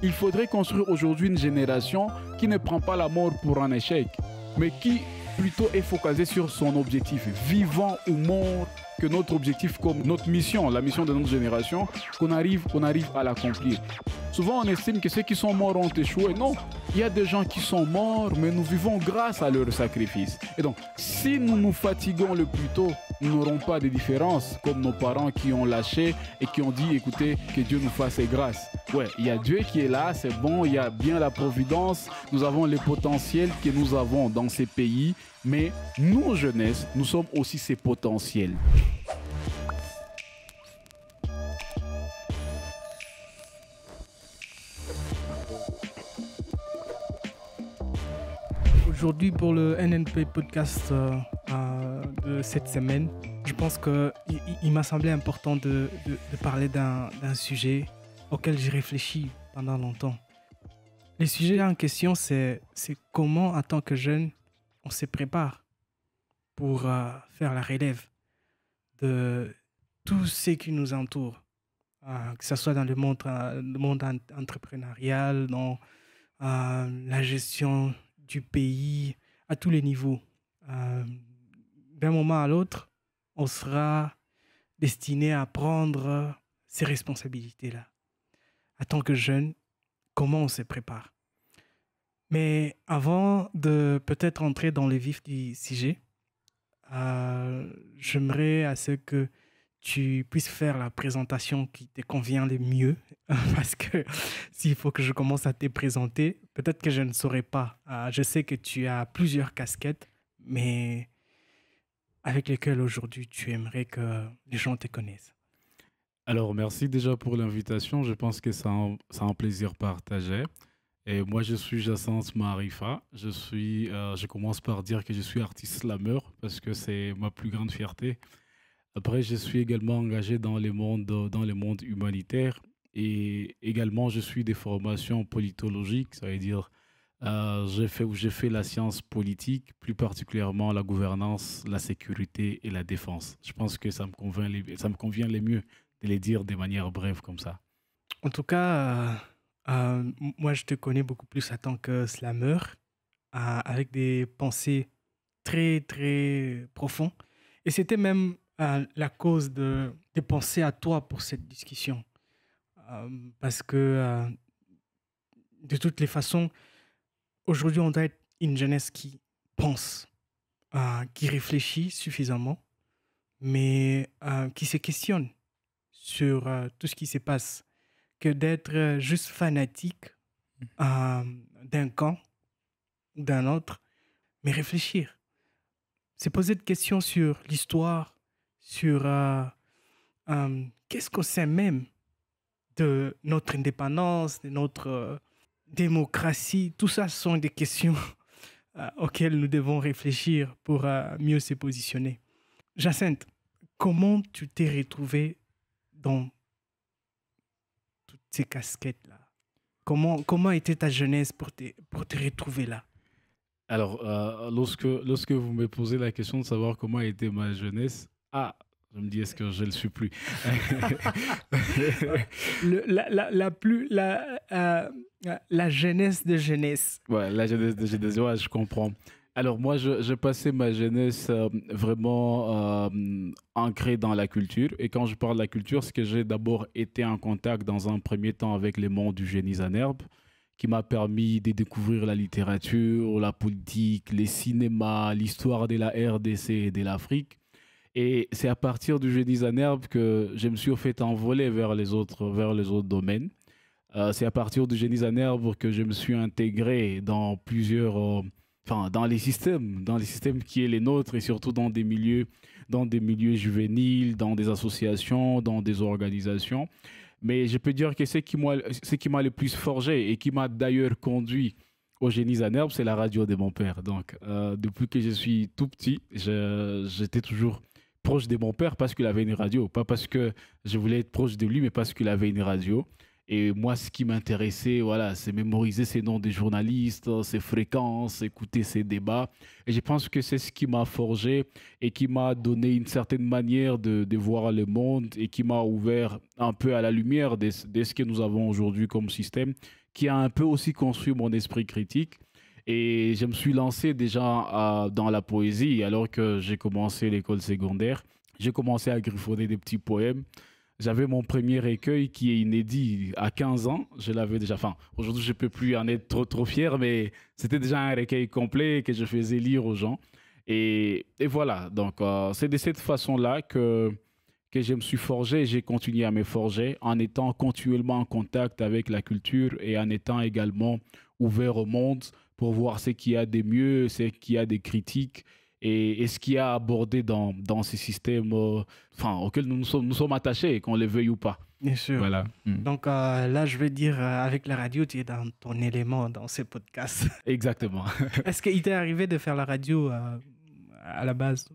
Il faudrait construire aujourd'hui une génération qui ne prend pas la mort pour un échec, mais qui plutôt est focalisée sur son objectif, vivant ou mort, que notre objectif comme notre mission, la mission de notre génération, qu'on arrive à l'accomplir. Souvent, on estime que ceux qui sont morts ont échoué. Non, il y a des gens qui sont morts, mais nous vivons grâce à leur sacrifice. Et donc, si nous nous fatiguons le plus tôt, nous n'aurons pas de différence comme nos parents qui ont lâché et qui ont dit, écoutez, que Dieu nous fasse grâce. Ouais, il y a Dieu qui est là, c'est bon, il y a bien la providence, nous avons les potentiels que nous avons dans ces pays, mais nous, jeunesse, nous sommes aussi ces potentiels. Aujourd'hui, pour le NNP podcast de cette semaine, je pense qu'il m'a semblé important de parler d'un sujet auquel j'ai réfléchi pendant longtemps. Le sujet en question, c'est comment, en tant que jeune, on se prépare pour faire la relève de tout ce qui nous entoure, que ce soit dans le monde entrepreneurial, dans la gestion du pays, à tous les niveaux. D'un moment à l'autre, on sera destiné à prendre ces responsabilités-là. En tant que jeune, comment on se prépare? Mais avant de peut-être entrer dans le vif du sujet, j'aimerais à ce que tu puisses faire la présentation qui te convient le mieux. Parce que s'il faut que je commence à te présenter, peut-être que je ne saurais pas. Je sais que tu as plusieurs casquettes, mais avec lesquelles aujourd'hui tu aimerais que les gens te connaissent. Alors, merci déjà pour l'invitation. Je pense que c'est un plaisir partagé. Et moi, je suis Jacinthe Marifa. Je commence par dire que je suis artiste slameur parce que c'est ma plus grande fierté. Après, je suis également engagé dans le monde humanitaire et également, je suis des formations politologiques, ça veut dire j'ai fait la science politique, plus particulièrement la gouvernance, la sécurité et la défense. Je pense que ça me convient le mieux de les dire de manière brève comme ça. En tout cas, moi, je te connais beaucoup plus en tant que slammer, avec des pensées très, très profondes. Et c'était même la cause de penser à toi pour cette discussion. Parce que, de toutes les façons, aujourd'hui, on doit être une jeunesse qui pense, qui réfléchit suffisamment, mais qui se questionne sur tout ce qui se passe, que d'être juste fanatique d'un camp ou d'un autre, mais réfléchir. Se poser des questions sur l'histoire, sur qu'est-ce qu'on sait même de notre indépendance, de notre démocratie. Tout ça sont des questions auxquelles nous devons réfléchir pour mieux se positionner. Jacinthe, comment tu t'es retrouvé dans toutes ces casquettes-là? Comment était ta jeunesse pour te retrouver là? Alors, lorsque vous me posez la question de savoir comment a été ma jeunesse, je me dis, est-ce que je ne le suis plus? La jeunesse de jeunesse. Ouais, la jeunesse de jeunesse, ouais, je comprends. Alors moi, je passais ma jeunesse vraiment ancrée dans la culture. Et quand je parle de la culture, c'est que j'ai d'abord été en contact dans un premier temps avec le monde du génie en herbe, qui m'a permis de découvrir la littérature, la politique, les cinémas, l'histoire de la RDC et de l'Afrique. Et c'est à partir du génie en herbe que je me suis au fait envolé vers les autres domaines. C'est à partir du génie en herbe que je me suis intégré dans dans les systèmes qui est les nôtres et surtout dans des milieux juvéniles, dans des associations, dans des organisations. Mais je peux dire que ce qui m'a le plus forgé et qui m'a d'ailleurs conduit au génie en herbe, c'est la radio de mon père. Donc, depuis que je suis tout petit, j'étais toujours proche de mon père parce qu'il avait une radio. Pas parce que je voulais être proche de lui, mais parce qu'il avait une radio. Et moi, ce qui m'intéressait, voilà, c'est mémoriser ces noms des journalistes, ces fréquences, écouter ces débats. Et je pense que c'est ce qui m'a forgé et qui m'a donné une certaine manière de voir le monde et qui m'a ouvert un peu à la lumière de ce que nous avons aujourd'hui comme système, qui a un peu aussi construit mon esprit critique. Et je me suis lancé déjà dans la poésie alors que j'ai commencé l'école secondaire. J'ai commencé à griffonner des petits poèmes. J'avais mon premier recueil qui est inédit à 15 ans. Je l'avais déjà. Enfin, aujourd'hui, je ne peux plus en être trop fier, mais c'était déjà un recueil complet que je faisais lire aux gens. Et voilà. Donc, c'est de cette façon-là que je me suis forgé et j'ai continué à me forger en étant continuellement en contact avec la culture et en étant également ouvert au monde pour voir ce qu'il y a de mieux, ce qu'il y a des critiques et ce qu'il y a abordé dans ces systèmes auxquels nous sommes attachés, qu'on les veuille ou pas. Bien sûr. Voilà. Donc là, je veux dire, avec la radio, tu es dans ton élément dans ces podcasts. Exactement. Est-ce qu'il t'est arrivé de faire la radio à la base?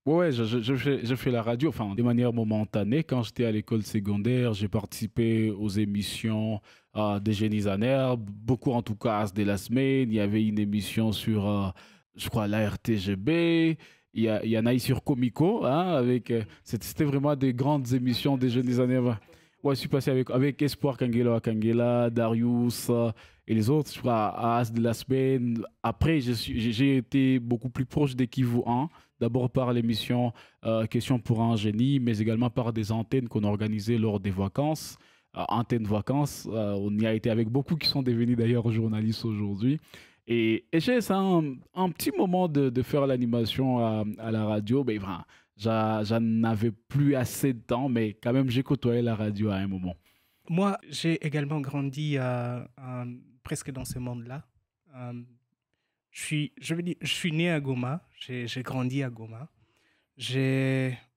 Ouais, je fais la radio, enfin, de manière momentanée. Quand j'étais à l'école secondaire, j'ai participé aux émissions des Génies en herbe, beaucoup en tout cas de la semaine. Il y avait une émission sur, je crois, la RTGB. Il y en a eu sur Comico, hein, c'était vraiment des grandes émissions des Génies en herbe. Ouais, je suis passé avec Espoir Kangela, Darius et les autres, je crois, à As de la semaine. Après, j'ai été beaucoup plus proche des Kivu 1. D'abord par l'émission Question pour un génie, mais également par des antennes qu'on organisait lors des vacances. Antennes vacances, on y a été avec beaucoup qui sont devenus d'ailleurs journalistes aujourd'hui. Et j'ai un petit moment de faire l'animation à la radio. Mais vraiment, j'en avais plus assez de temps, mais quand même, j'ai côtoyé la radio à un moment. Moi, j'ai également grandi presque dans ce monde-là. Je suis né à Goma, j'ai grandi à Goma.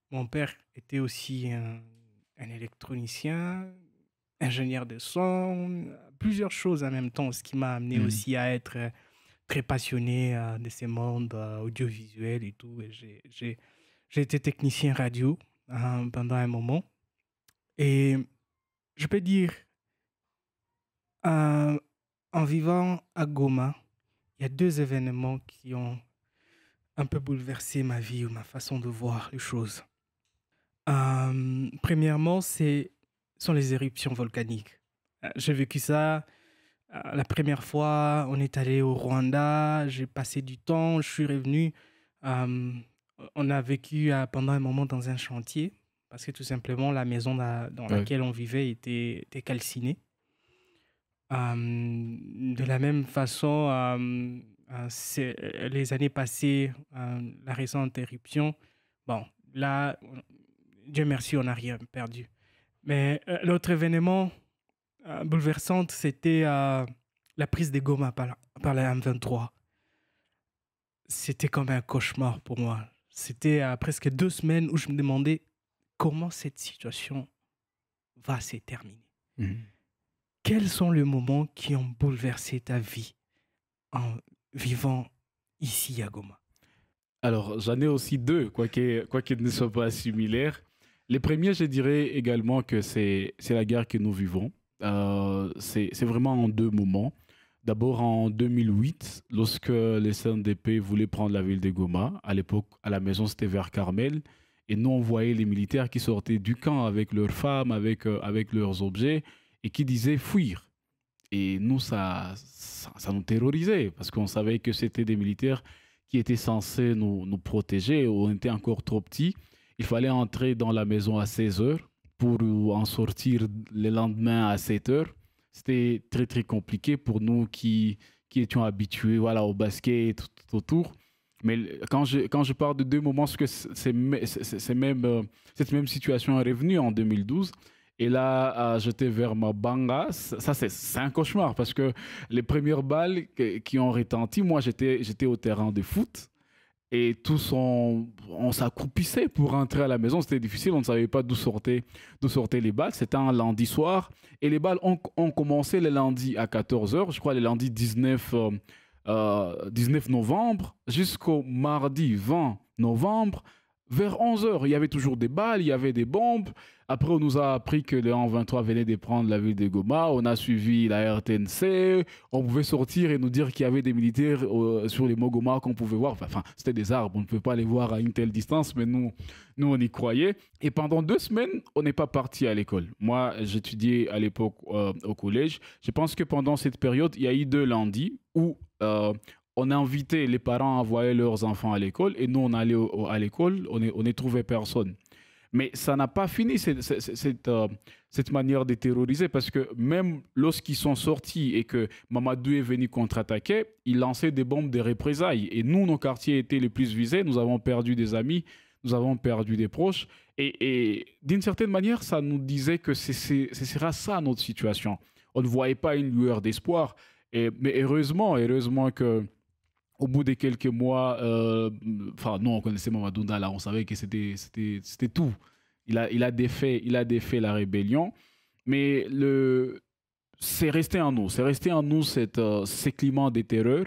Mon père était aussi un électronicien, ingénieur de son, plusieurs choses en même temps, ce qui m'a amené aussi à être très passionné de ces mondes audiovisuels et tout. Et j'ai été technicien radio pendant un moment. Et je peux dire, en vivant à Goma, il y a 2 événements qui ont un peu bouleversé ma vie ou ma façon de voir les choses. Premièrement, sont les éruptions volcaniques. J'ai vécu ça. La première fois, on est allé au Rwanda, j'ai passé du temps, je suis revenu. On a vécu pendant un moment dans un chantier parce que tout simplement, la maison dans laquelle on vivait était calcinée. De la même façon, les années passées, la récente éruption, bon, là, Dieu merci, on n'a rien perdu. Mais l'autre événement bouleversant, c'était la prise de Goma par la M23. C'était comme un cauchemar pour moi. C'était presque 2 semaines où je me demandais comment cette situation va se terminer. Quels sont les moments qui ont bouleversé ta vie en vivant ici à Goma? Alors, j'en ai aussi 2, quoiqu'ils ne soient pas similaires. Les premiers, je dirais également que c'est la guerre que nous vivons. C'est vraiment en 2 moments. D'abord en 2008, lorsque les CNDP voulaient prendre la ville de Goma. À l'époque, à la maison, c'était vers Carmel. Et nous, on voyait les militaires qui sortaient du camp avec leurs femmes, avec leurs objets, et qui disaient fuir. Et nous, ça nous terrorisait, parce qu'on savait que c'était des militaires qui étaient censés nous protéger. On était encore trop petits. Il fallait entrer dans la maison à 16 heures pour en sortir le lendemain à 7 heures. C'était très, très compliqué pour nous qui étions habitués au basket tout autour. Mais quand je parle de 2 moments, c'est que cette même situation est revenue en 2012. Et là, j'étais vers Mabanga. Ça, c'est un cauchemar parce que les premières balles qui ont retenti, moi, j'étais au terrain de foot et on s'accroupissait pour rentrer à la maison. C'était difficile, on ne savait pas d'où sortaient les balles. C'était un lundi soir et les balles ont commencé le lundi à 14 h, je crois le lundi 19 novembre jusqu'au mardi 20 novembre. Vers 11 heures, il y avait toujours des balles, il y avait des bombes. Après, on nous a appris que les 123 venaient de prendre la ville de Goma. On a suivi la RTNC. On pouvait sortir et nous dire qu'il y avait des militaires sur les mots Goma qu'on pouvait voir. Enfin, c'était des arbres. On ne pouvait pas les voir à une telle distance, mais nous, on y croyait. Et pendant 2 semaines, on n'est pas parti à l'école. Moi, j'étudiais à l'époque au collège. Je pense que pendant cette période, il y a eu 2 lundis où on a invité les parents à envoyer leurs enfants à l'école et nous, on allait à l'école, on ne trouvait personne. Mais ça n'a pas fini cette manière de terroriser parce que même lorsqu'ils sont sortis et que Mamadou est venu contre-attaquer, il lançait des bombes de représailles. Et nous, nos quartiers étaient les plus visés. Nous avons perdu des amis, nous avons perdu des proches. Et d'une certaine manière, ça nous disait que ce sera ça notre situation. On ne voyait pas une lueur d'espoir. Mais heureusement que au bout de quelques mois, enfin, nous, on connaissait Mamadou Ndala, on savait que c'était tout. Il a défait la rébellion, mais c'est resté en nous ces climats de terreur.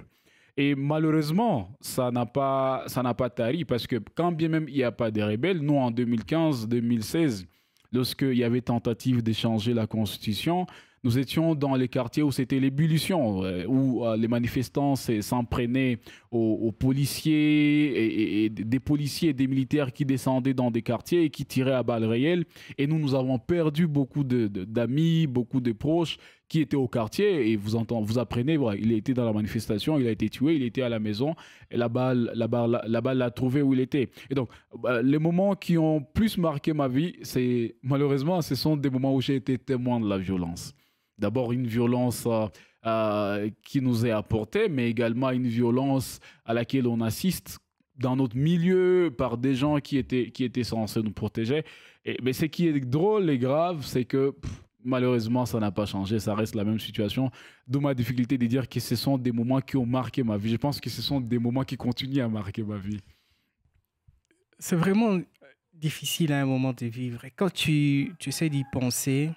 Et malheureusement, ça n'a pas tari parce que quand bien même il n'y a pas de rebelles, nous, en 2015-2016, lorsqu'il y avait tentative de changer la constitution, nous étions dans les quartiers où c'était l'ébullition, où les manifestants s'en prenaient aux policiers et des policiers et des militaires qui descendaient dans des quartiers et qui tiraient à balles réelles. Et nous avons perdu beaucoup d'amis, beaucoup de proches qui étaient au quartier. Et vous apprenez, voilà, il était dans la manifestation, il a été tué, il était à la maison et la balle l'a trouvé où il était. Et donc, les moments qui ont plus marqué ma vie, malheureusement, ce sont des moments où j'ai été témoin de la violence. D'abord, une violence qui nous est apportée, mais également une violence à laquelle on assiste dans notre milieu par des gens qui étaient censés nous protéger. Mais ce qui est drôle et grave, c'est que malheureusement, ça n'a pas changé, ça reste la même situation. D'où ma difficulté de dire que ce sont des moments qui ont marqué ma vie. Je pense que ce sont des moments qui continuent à marquer ma vie. C'est vraiment difficile à un moment de vivre. Et quand tu essaies d'y penser,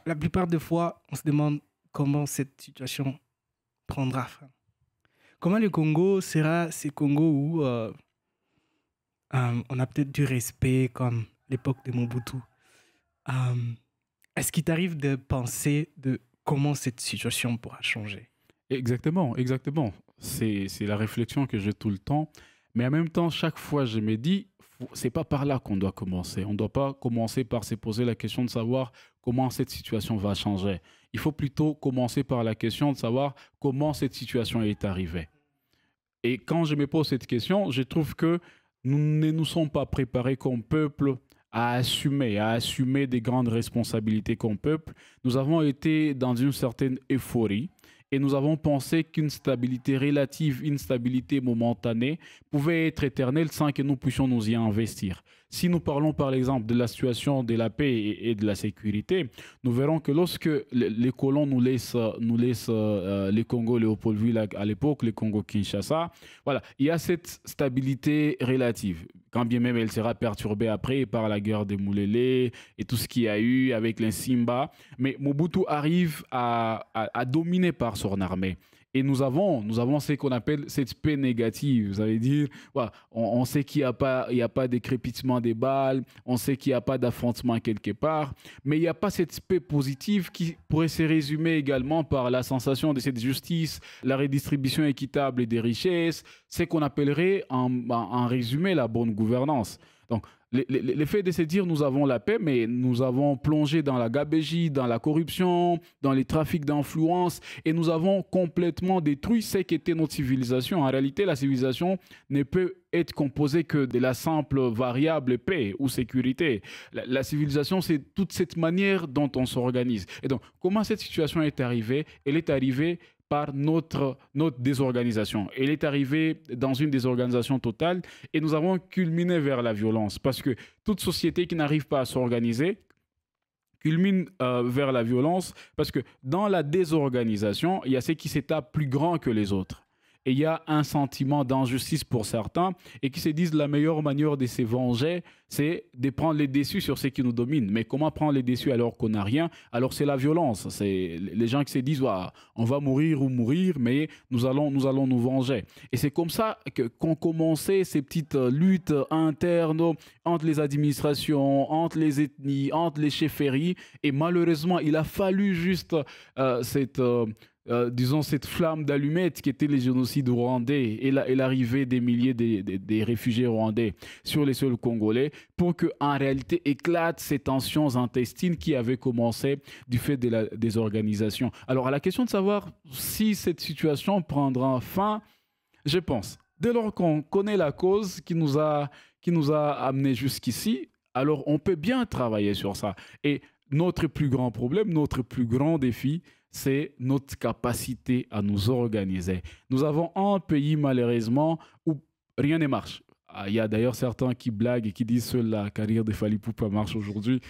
la plupart des fois, on se demande comment cette situation prendra fin. Comment le Congo sera ce Congo où on a peut-être du respect comme l'époque de Mobutu. Est-ce qu'il t'arrive de penser de comment cette situation pourra changer? Exactement, exactement. C'est la réflexion que j'ai tout le temps. Mais en même temps, chaque fois, je me dis, c'est pas par là qu'on doit commencer. On ne doit pas commencer par se poser la question de savoir comment cette situation va changer. Il faut plutôt commencer par la question de savoir comment cette situation est arrivée. Et quand je me pose cette question, je trouve que nous ne nous sommes pas préparés comme peuple à assumer des grandes responsabilités comme peuple. Nous avons été dans une certaine euphorie et nous avons pensé qu'une stabilité relative, une stabilité momentanée pouvait être éternelle sans que nous puissions nous y investir. Si nous parlons par exemple de la situation de la paix et de la sécurité, nous verrons que lorsque les colons nous laissent les Congo-Léopoldville à l'époque, les Congo-Kinshasa, voilà, il y a cette stabilité relative. Quand bien même elle sera perturbée après par la guerre des Moulélé et tout ce qu'il y a eu avec les Simba, mais Mobutu arrive à dominer par son armée. Et nous avons ce qu'on appelle cette paix négative. Ça veut dire, voilà, on sait qu'il n'y a pas de crépitement des balles, on sait qu'il n'y a pas d'affrontement quelque part, mais il n'y a pas cette paix positive qui pourrait se résumer également par la sensation de cette justice, la redistribution équitable des richesses, ce qu'on appellerait en résumé la bonne gouvernance. Donc, le fait de se dire nous avons la paix, mais nous avons plongé dans la gabégie, dans la corruption, dans les trafics d'influence, et nous avons complètement détruit ce qu'était notre civilisation. En réalité, la civilisation ne peut être composée que de la simple variable paix ou sécurité. La civilisation, c'est toute cette manière dont on s'organise. Et donc, comment cette situation est arrivée? Elle est arrivée par notre désorganisation. Elle est arrivée dans une désorganisation totale et nous avons culminé vers la violence parce que toute société qui n'arrive pas à s'organiser culmine vers la violence parce que dans la désorganisation, il y a ce qui s'étape plus grand que les autres. et il y a un sentiment d'injustice pour certains et qui se disent la meilleure manière de se venger, c'est de prendre les déçus sur ceux qui nous dominent. Mais comment prendre les déçus alors qu'on n'a rien? Alors c'est la violence. C'est les gens qui se disent ouah, on va mourir ou mourir, mais nous allons nous venger. Et c'est comme ça qu'ont commencé ces petites luttes internes entre les administrations, entre les ethnies, entre les chefferies. Et malheureusement, il a fallu juste disons, cette flamme d'allumette qui était les génocides rwandais et l'arrivée des milliers des réfugiés rwandais sur les sols congolais pour qu'en réalité éclatent ces tensions intestines qui avaient commencé du fait de la désorganisation. Alors, à la question de savoir si cette situation prendra fin, je pense, dès lors qu'on connaît la cause qui nous a amenés jusqu'ici, alors on peut bien travailler sur ça. Et notre plus grand problème, notre plus grand défi, c'est notre capacité à nous organiser. Nous avons un pays, malheureusement, où rien ne marche. Il y a d'ailleurs certains qui blaguent et qui disent que la carrière de Fally Ipupa marche aujourd'hui.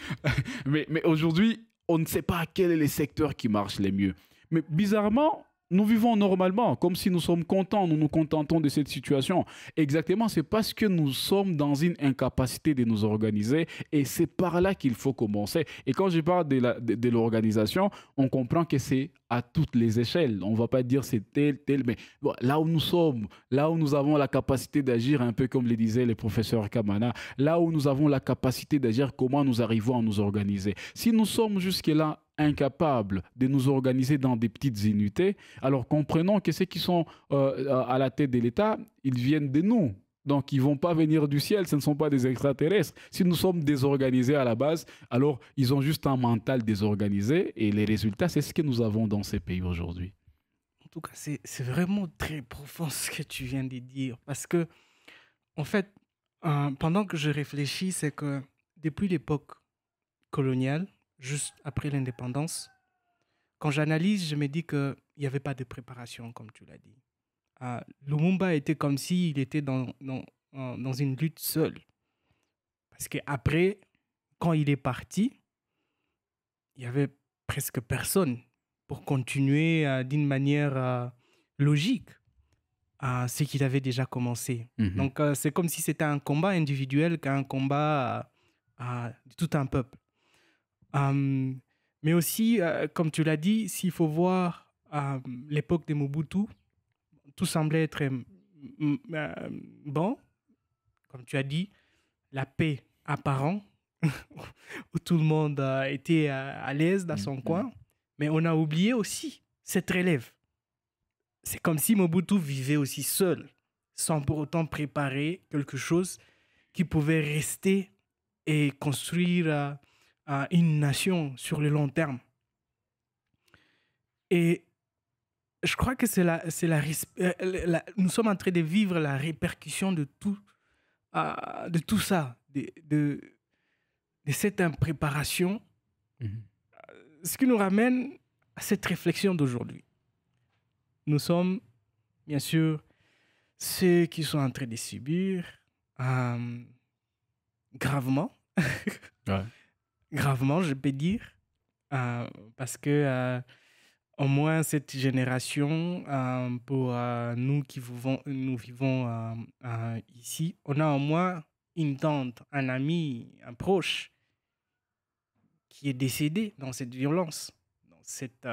mais aujourd'hui, on ne sait pas quel est le secteur qui marche le mieux. Mais bizarrement, nous vivons normalement, comme si nous sommes contents, nous nous contentons de cette situation. Exactement, c'est parce que nous sommes dans une incapacité de nous organiser et c'est par là qu'il faut commencer. Et quand je parle de l'organisation, on comprend que c'est à toutes les échelles. On ne va pas dire c'est tel, mais bon, là où nous sommes, là où nous avons la capacité d'agir, un peu comme le disait le professeur Kamana, là où nous avons la capacité d'agir, comment nous arrivons à nous organiser. Si nous sommes jusque-là incapables de nous organiser dans des petites unités, alors comprenons que ceux qui sont à la tête de l'État, ils viennent de nous. Donc, ils ne vont pas venir du ciel, ce ne sont pas des extraterrestres. Si nous sommes désorganisés à la base, alors ils ont juste un mental désorganisé et les résultats, c'est ce que nous avons dans ces pays aujourd'hui. En tout cas, c'est vraiment très profond ce que tu viens de dire. Parce que, en fait, pendant que je réfléchis, c'est que depuis l'époque coloniale, juste après l'indépendance, quand j'analyse, je me dis qu'il n'y avait pas de préparation, comme tu l'as dit. Lumumba était comme s'il était dans une lutte seule. Parce qu'après, quand il est parti, il n'y avait presque personne pour continuer d'une manière logique à ce qu'il avait déjà commencé. Donc, c'est comme si c'était un combat individuel qu'un combat de tout un peuple. Mais aussi, comme tu l'as dit, s'il faut voir l'époque de Mobutu, tout semblait être bon, comme tu as dit, la paix apparente, où tout le monde était à l'aise dans son coin, mais on a oublié aussi cette relève. C'est comme si Mobutu vivait aussi seul, sans pour autant préparer quelque chose qui pouvait rester et construire une nation sur le long terme. Et je crois que nous sommes en train de vivre la répercussion de tout ça, de cette impréparation, ce qui nous ramène à cette réflexion d'aujourd'hui. Nous sommes, bien sûr, ceux qui sont en train de subir gravement, gravement, je peux dire, parce que au moins cette génération, pour nous qui vivons ici, on a au moins une tante, un ami, un proche qui est décédé dans cette violence, dans cette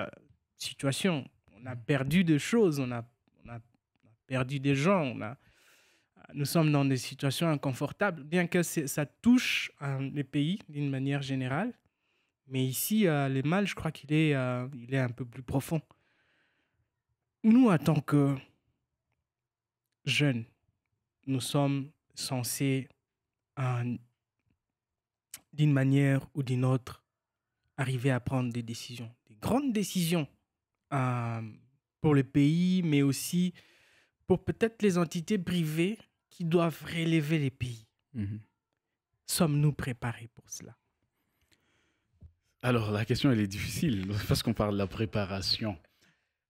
situation. On a perdu des choses, on a perdu des gens, nous sommes dans des situations inconfortables, bien que ça touche les pays d'une manière générale. Mais ici, le mal, je crois qu'il est un peu plus profond. Nous, en tant que jeunes, nous sommes censés, d'une manière ou d'une autre, arriver à prendre des décisions, des grandes décisions pour le pays, mais aussi pour peut-être les entités privées qui doivent relever les pays. Sommes-nous préparés pour cela? Alors, la question, elle est difficile parce qu'on parle de la préparation.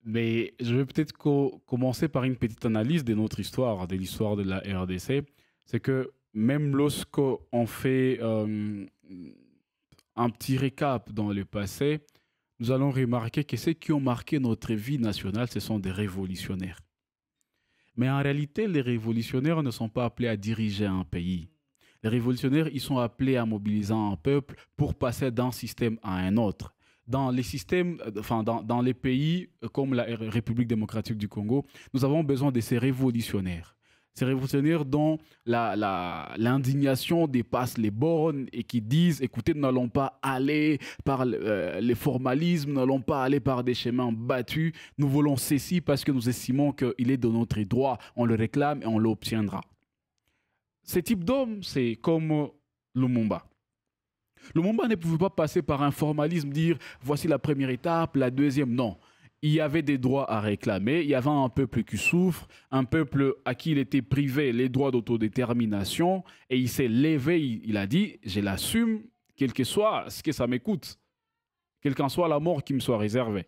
Mais je vais peut-être commencer par une petite analyse de notre histoire, de l'histoire de la RDC. C'est que même lorsqu'on fait un petit récap dans le passé, nous allons remarquer que ceux qui ont marqué notre vie nationale, ce sont des révolutionnaires. Mais en réalité, les révolutionnaires ne sont pas appelés à diriger un pays. Les révolutionnaires, ils sont appelés à mobiliser un peuple pour passer d'un système à un autre. Dans les systèmes, enfin, dans les pays comme la République démocratique du Congo, nous avons besoin de ces révolutionnaires. Ces révolutionnaires dont l'indignation dépasse les bornes et qui disent, écoutez, nous n'allons pas aller par les formalismes, nous n'allons pas aller par des chemins battus, nous voulons ceci parce que nous estimons qu'il est de notre droit, on le réclame et on l'obtiendra. Ce type d'homme, c'est comme Lumumba. Lumumba ne pouvait pas passer par un formalisme, dire voici la première étape, la deuxième, non. Il y avait des droits à réclamer, il y avait un peuple qui souffre, un peuple à qui il était privé les droits d'autodétermination, et il s'est levé, il a dit, je l'assume, quel que soit ce que ça m'écoute, quelle qu'en soit la mort qui me soit réservée.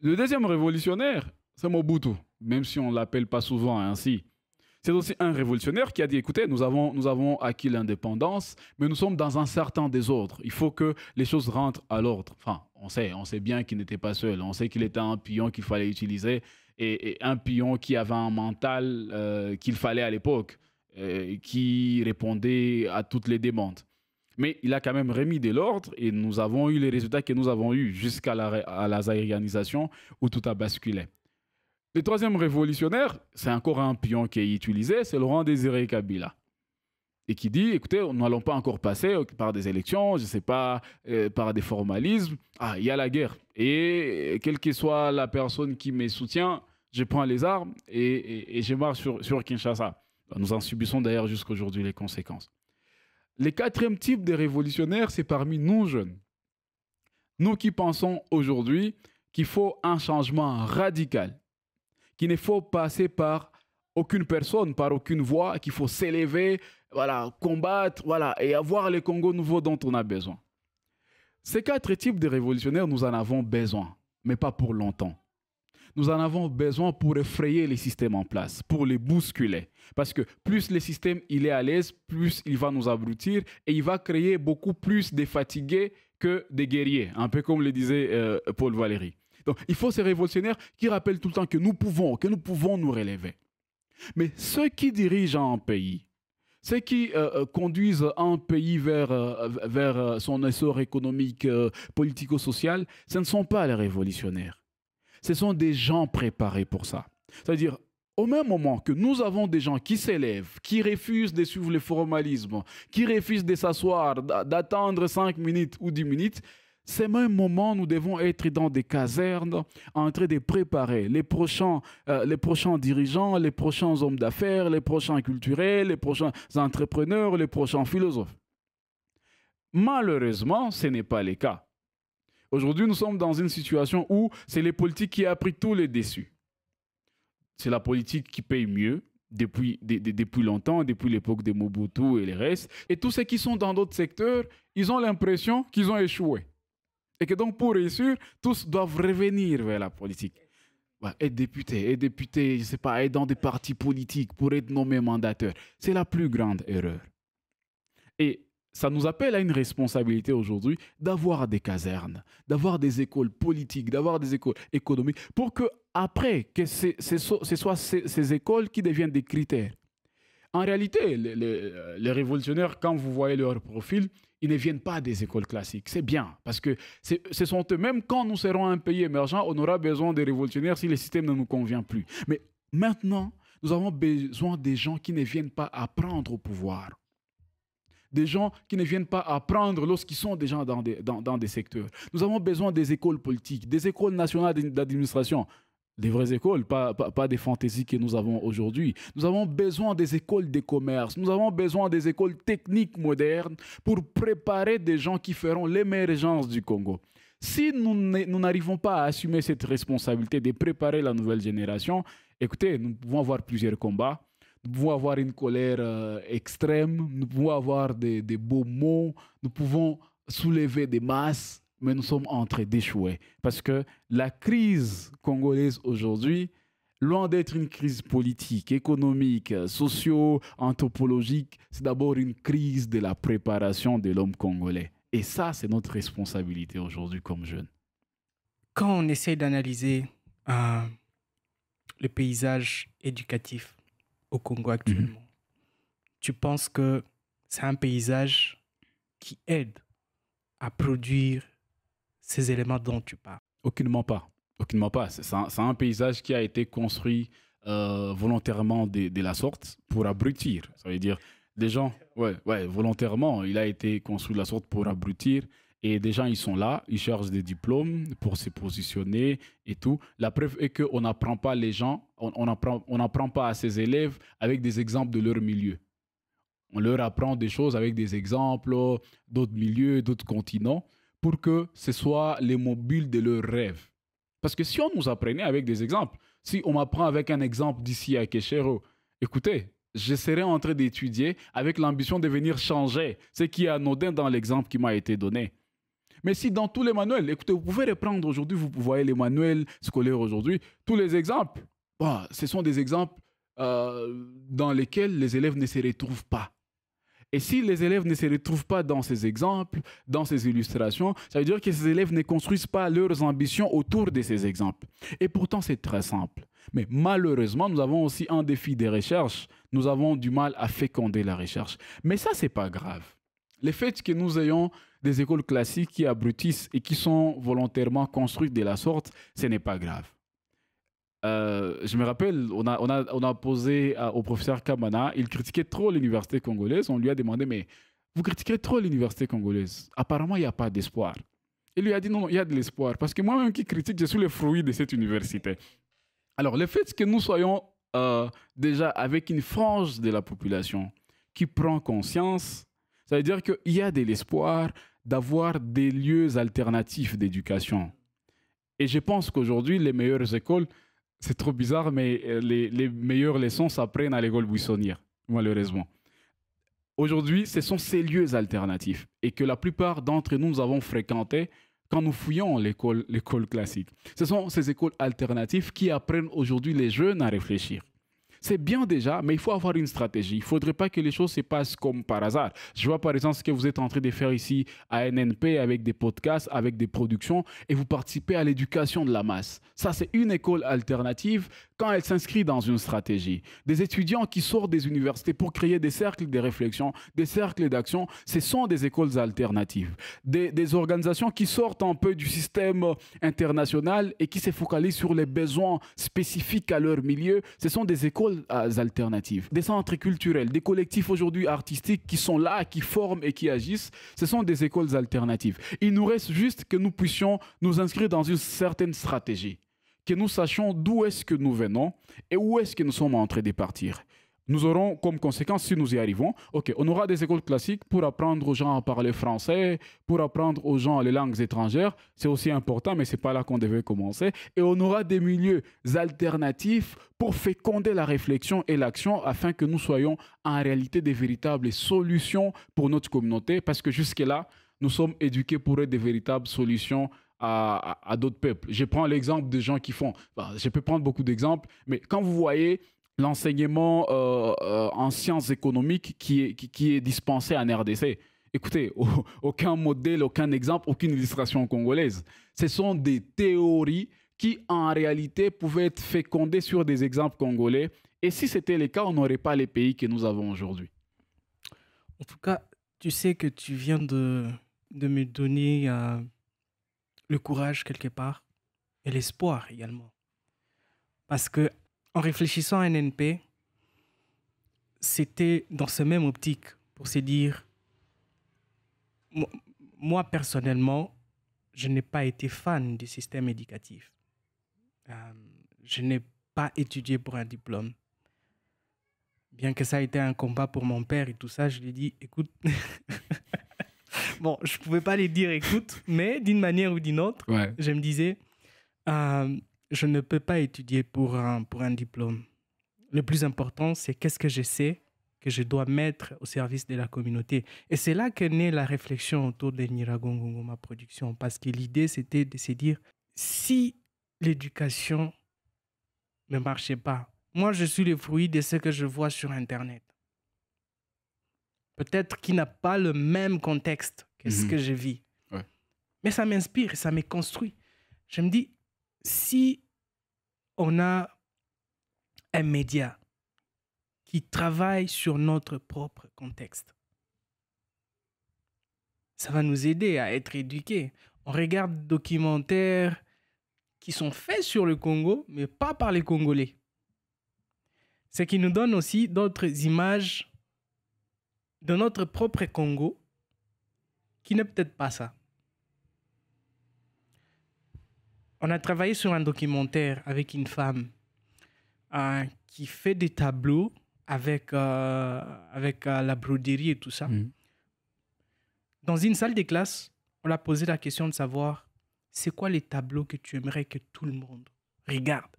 Le deuxième révolutionnaire, c'est Mobutu, même si on ne l'appelle pas souvent ainsi. C'est aussi un révolutionnaire qui a dit, écoutez, nous avons acquis l'indépendance, mais nous sommes dans un certain désordre. Il faut que les choses rentrent à l'ordre. Enfin, on sait bien qu'il n'était pas seul. On sait qu'il était un pion qu'il fallait utiliser et un pion qui avait un mental qu'il fallait à l'époque, qui répondait à toutes les demandes. Mais il a quand même remis de l'ordre et nous avons eu les résultats que nous avons eus jusqu'à la zaïrianisation où tout a basculé. Le troisième révolutionnaire, c'est encore un pion qui est utilisé, c'est Laurent Désiré Kabila. Et qui dit, écoutez, nous n'allons pas encore passer par des élections, je ne sais pas, par des formalismes. Ah, il y a la guerre. Et quelle que soit la personne qui me soutient, je prends les armes et je marche sur Kinshasa. Nous en subissons d'ailleurs jusqu'à aujourd'hui les conséquences. Le quatrième type de révolutionnaire, c'est parmi nous jeunes. Nous qui pensons aujourd'hui qu'il faut un changement radical, qu'il ne faut passer par aucune personne, par aucune voix, qu'il faut s'élever, voilà, combattre, voilà, et avoir le Congo nouveau dont on a besoin. Ces quatre types de révolutionnaires, nous en avons besoin, mais pas pour longtemps. Nous en avons besoin pour effrayer les systèmes en place, pour les bousculer. Parce que plus le système il est à l'aise, plus il va nous abrutir et il va créer beaucoup plus de fatigués que des guerriers, un peu comme le disait Paul Valéry. Donc, il faut ces révolutionnaires qui rappellent tout le temps que nous pouvons nous relever. Mais ceux qui dirigent un pays, ceux qui conduisent un pays vers son essor économique, politico-social, ce ne sont pas les révolutionnaires. Ce sont des gens préparés pour ça. C'est-à-dire, au même moment que nous avons des gens qui s'élèvent, qui refusent de suivre le formalisme, qui refusent de s'asseoir, d'attendre 5 minutes ou 10 minutes, ces mêmes moments, nous devons être dans des casernes en train de préparer les prochains dirigeants, les prochains hommes d'affaires, les prochains culturels, les prochains entrepreneurs, les prochains philosophes. Malheureusement, ce n'est pas le cas. Aujourd'hui, nous sommes dans une situation où c'est les politiques qui ont pris tous les dessus. C'est la politique qui paye mieux depuis longtemps, depuis l'époque de Mobutu et les restes. Et tous ceux qui sont dans d'autres secteurs, ils ont l'impression qu'ils ont échoué. Et que donc, pour réussir, tous doivent revenir vers la politique. Ouais, être député, je ne sais pas, être dans des partis politiques pour être nommé mandateur. C'est la plus grande erreur. Et ça nous appelle à une responsabilité aujourd'hui d'avoir des casernes, d'avoir des écoles politiques, d'avoir des écoles économiques, pour que après, que ce soit ces écoles qui deviennent des critères. En réalité, les révolutionnaires, quand vous voyez leur profil, ils ne viennent pas des écoles classiques. C'est bien, parce que ce sont eux, même quand nous serons un pays émergent, on aura besoin des révolutionnaires si le système ne nous convient plus. Mais maintenant, nous avons besoin des gens qui ne viennent pas apprendre au pouvoir. Des gens qui ne viennent pas apprendre lorsqu'ils sont déjà dans des secteurs. Nous avons besoin des écoles politiques, des écoles nationales d'administration. Des vraies écoles, pas des fantaisies que nous avons aujourd'hui. Nous avons besoin des écoles de commerce, nous avons besoin des écoles techniques modernes pour préparer des gens qui feront l'émergence du Congo. Si nous n'arrivons pas à assumer cette responsabilité de préparer la nouvelle génération, écoutez, nous pouvons avoir plusieurs combats, nous pouvons avoir une colère extrême, nous pouvons avoir des beaux mots, nous pouvons soulever des masses, mais nous sommes en train d'échouer. Parce que la crise congolaise aujourd'hui, loin d'être une crise politique, économique, socio-anthropologique, c'est d'abord une crise de la préparation de l'homme congolais. Et ça, c'est notre responsabilité aujourd'hui comme jeunes. Quand on essaie d'analyser le paysage éducatif au Congo actuellement, tu penses que c'est un paysage qui aide à produire ces éléments dont tu parles? Aucunement pas. Aucunement pas. C'est un paysage qui a été construit volontairement de la sorte pour abrutir. Ça veut dire, des gens, ouais, volontairement, il a été construit de la sorte pour abrutir. Et des gens, ils sont là, ils cherchent des diplômes pour se positionner et tout. La preuve est qu'on n'apprend pas les gens, on n'apprend pas à ces élèves avec des exemples de leur milieu. On leur apprend des choses avec des exemples d'autres milieux, d'autres continents, pour que ce soit les mobiles de leurs rêves. Parce que si on nous apprenait avec des exemples, si on m'apprend avec un exemple d'ici à Keshero, écoutez, je serais en train d'étudier avec l'ambition de venir changer ce qui est anodin dans l'exemple qui m'a été donné. Mais si dans tous les manuels, écoutez, vous pouvez reprendre aujourd'hui, vous voyez les manuels scolaires aujourd'hui, tous les exemples, ce sont des exemples dans lesquels les élèves ne se retrouvent pas. Et si les élèves ne se retrouvent pas dans ces exemples, dans ces illustrations, ça veut dire que ces élèves ne construisent pas leurs ambitions autour de ces exemples. Et pourtant, c'est très simple. Mais malheureusement, nous avons aussi un défi des recherches. Nous avons du mal à féconder la recherche. Mais ça, ce n'est pas grave. Le fait que nous ayons des écoles classiques qui abrutissent et qui sont volontairement construites de la sorte, ce n'est pas grave. Je me rappelle, on a posé au professeur Kamana, il critiquait trop l'université congolaise. On lui a demandé, mais vous critiquez trop l'université congolaise. Apparemment, il n'y a pas d'espoir. Il lui a dit, non, il y a de l'espoir. Parce que moi-même qui critique, je suis le fruit de cette université. Alors, le fait que nous soyons déjà avec une frange de la population qui prend conscience, ça veut dire qu'il y a de l'espoir d'avoir des lieux alternatifs d'éducation. Et je pense qu'aujourd'hui, les meilleures écoles, c'est trop bizarre, mais les meilleures leçons s'apprennent à l'école buissonnière, malheureusement. Aujourd'hui, ce sont ces lieux alternatifs et que la plupart d'entre nous, nous avons fréquenté quand nous fouillons l'école classique. Ce sont ces écoles alternatives qui apprennent aujourd'hui les jeunes à réfléchir. C'est bien déjà, mais il faut avoir une stratégie. Il ne faudrait pas que les choses se passent comme par hasard. Je vois par exemple ce que vous êtes en train de faire ici à NNP avec des podcasts, avec des productions, et vous participez à l'éducation de la masse. Ça, c'est une école alternative quand elle s'inscrit dans une stratégie. Des étudiants qui sortent des universités pour créer des cercles de réflexion, des cercles d'action, ce sont des écoles alternatives. Des organisations qui sortent un peu du système international et qui se focalisent sur les besoins spécifiques à leur milieu, ce sont des écoles alternatives, des centres culturels, des collectifs aujourd'hui artistiques qui sont là, qui forment et qui agissent, ce sont des écoles alternatives. Il nous reste juste que nous puissions nous inscrire dans une certaine stratégie, que nous sachions d'où est-ce que nous venons et où est-ce que nous sommes en train de partir. Nous aurons comme conséquence, si nous y arrivons, on aura des écoles classiques pour apprendre aux gens à parler français, pour apprendre aux gens les langues étrangères. C'est aussi important, mais ce n'est pas là qu'on devait commencer. Et on aura des milieux alternatifs pour féconder la réflexion et l'action afin que nous soyons en réalité des véritables solutions pour notre communauté. Parce que jusque-là, nous sommes éduqués pour être des véritables solutions à d'autres peuples. Je prends l'exemple des gens qui font... je peux prendre beaucoup d'exemples, mais quand vous voyez l'enseignement en sciences économiques qui est dispensé en RDC. Écoutez, aucun modèle, aucun exemple, aucune illustration congolaise. Ce sont des théories qui, en réalité, pouvaient être fécondées sur des exemples congolais. Et si c'était le cas, on n'aurait pas les pays que nous avons aujourd'hui. En tout cas, tu sais que tu viens de me donner le courage quelque part et l'espoir également. Parce que en réfléchissant à NNP, c'était dans ce même optique pour se dire, moi personnellement, je n'ai pas été fan du système éducatif. Je n'ai pas étudié pour un diplôme. Bien que ça a été un combat pour mon père et tout ça, je lui ai dit, écoute, bon, je ne pouvais pas lui dire écoute, mais d'une manière ou d'une autre, je me disais, je ne peux pas étudier pour un diplôme. Le plus important, c'est qu'est-ce que je sais que je dois mettre au service de la communauté. Et c'est là que naît la réflexion autour de Nyiragongo, ma production. Parce que l'idée, c'était de se dire, si l'éducation ne marchait pas, moi, je suis le fruit de ce que je vois sur Internet. Peut-être qu'il n'a pas le même contexte que ce que je vis. Ouais. Mais ça m'inspire, ça me construit. Je me dis, si on a un média qui travaille sur notre propre contexte. Ça va nous aider à être éduqués. On regarde des documentaires qui sont faits sur le Congo, mais pas par les Congolais. Ce qui nous donne aussi d'autres images de notre propre Congo, qui n'est peut-être pas ça. On a travaillé sur un documentaire avec une femme qui fait des tableaux avec la broderie et tout ça. Dans une salle de classe, on l'a posé la question de savoir c'est quoi les tableaux que tu aimerais que tout le monde regarde.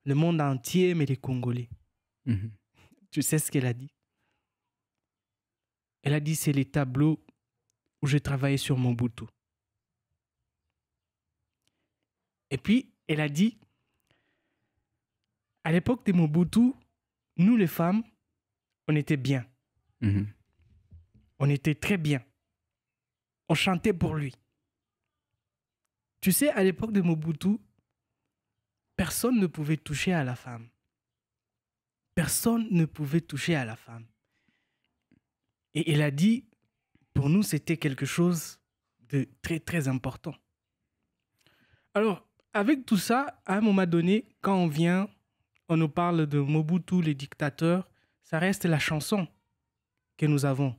Le monde entier, mais les Congolais. Tu sais ce qu'elle a dit? Elle a dit c'est les tableaux où j'ai travaillé sur Mobutu. Et puis, elle a dit, à l'époque de Mobutu, nous les femmes, on était bien. On était très bien. On chantait pour lui. Tu sais, à l'époque de Mobutu, personne ne pouvait toucher à la femme. Personne ne pouvait toucher à la femme. Et elle a dit, pour nous, c'était quelque chose de très, très important. Alors, avec tout ça, à un moment donné, quand on nous parle de Mobutu, le dictateur, ça reste la chanson que nous avons.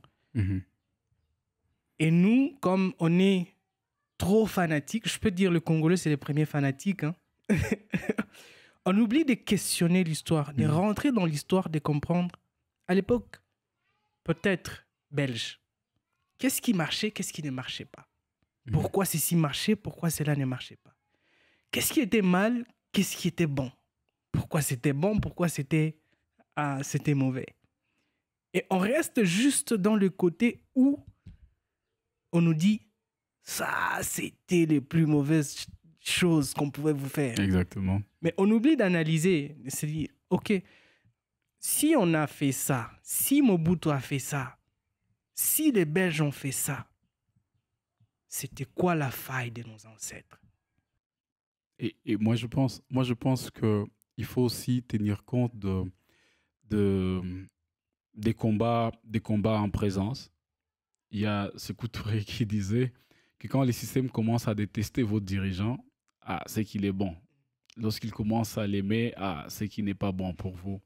Et nous, comme on est trop fanatiques, je peux dire le Congolais, c'est les premiers fanatiques, hein. On oublie de questionner l'histoire, de rentrer dans l'histoire, de comprendre. À l'époque, peut-être belge, qu'est-ce qui marchait, qu'est-ce qui ne marchait pas? Pourquoi ceci marchait, pourquoi cela ne marchait pas? Qu'est-ce qui était mal, qu'est-ce qui était bon? Pourquoi c'était bon, pourquoi c'était mauvais? Et on reste juste dans le côté où on nous dit ça, c'était les plus mauvaises choses qu'on pouvait vous faire. Exactement. Mais on oublie d'analyser, de se dire, ok, si on a fait ça, si Mobutu a fait ça, si les Belges ont fait ça, c'était quoi la faille de nos ancêtres? Et moi, je pense qu'il faut aussi tenir compte des combats en présence. Il y a Sékou Touré qui disait que quand les systèmes commencent à détester votre dirigeant, c'est qu'il est bon. Lorsqu'ils commencent à l'aimer, c'est qu'il n'est pas bon pour vous.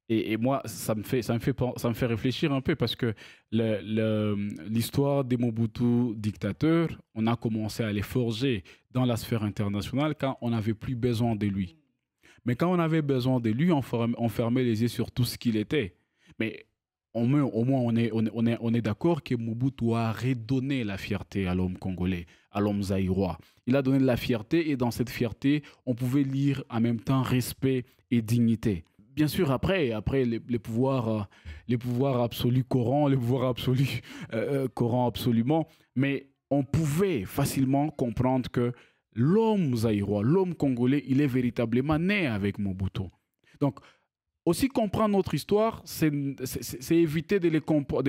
Et moi, ça me fait réfléchir un peu parce que l'histoire des Mobutu dictateurs, on a commencé à les forger dans la sphère internationale quand on n'avait plus besoin de lui. Mais quand on avait besoin de lui, on fermait les yeux sur tout ce qu'il était. Mais au moins, on est d'accord que Mobutu a redonné la fierté à l'homme congolais, à l'homme zaïrois. Il a donné de la fierté et dans cette fierté, on pouvait lire en même temps respect et dignité. Bien sûr, après les pouvoirs absolus corrompent, les pouvoirs absolus corrompent absolument, mais on pouvait facilement comprendre que l'homme zaïrois, l'homme congolais, il est véritablement né avec Mobutu. Donc, aussi comprendre notre histoire, c'est éviter de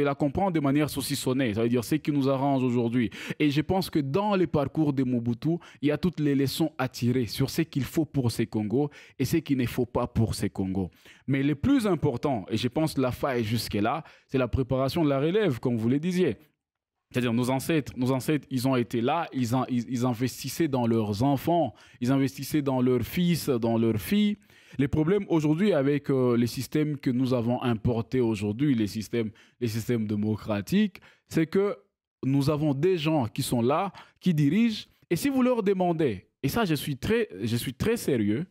la comprendre de manière saucissonnée, ça veut dire ce qui nous arrange aujourd'hui. Et je pense que dans les parcours de Mobutu, il y a toutes les leçons à tirer sur ce qu'il faut pour ces Congos et ce qu'il ne faut pas pour ces Congos. Mais le plus important, et je pense que la faille jusque-là, c'est la préparation de la relève, comme vous le disiez. C'est-à-dire nos ancêtres, ils ont été là, ils investissaient dans leurs enfants, ils investissaient dans leurs fils, dans leurs filles. Les problèmes aujourd'hui avec les systèmes que nous avons importés aujourd'hui, les systèmes démocratiques, c'est que nous avons des gens qui sont là, qui dirigent. Et si vous leur demandez, et ça je suis très sérieux,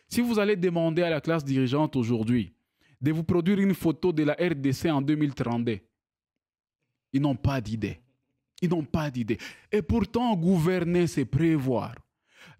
si vous allez demander à la classe dirigeante aujourd'hui de vous produire une photo de la RDC en 2032, ils n'ont pas d'idée. Ils n'ont pas d'idée. Et pourtant, gouverner, c'est prévoir.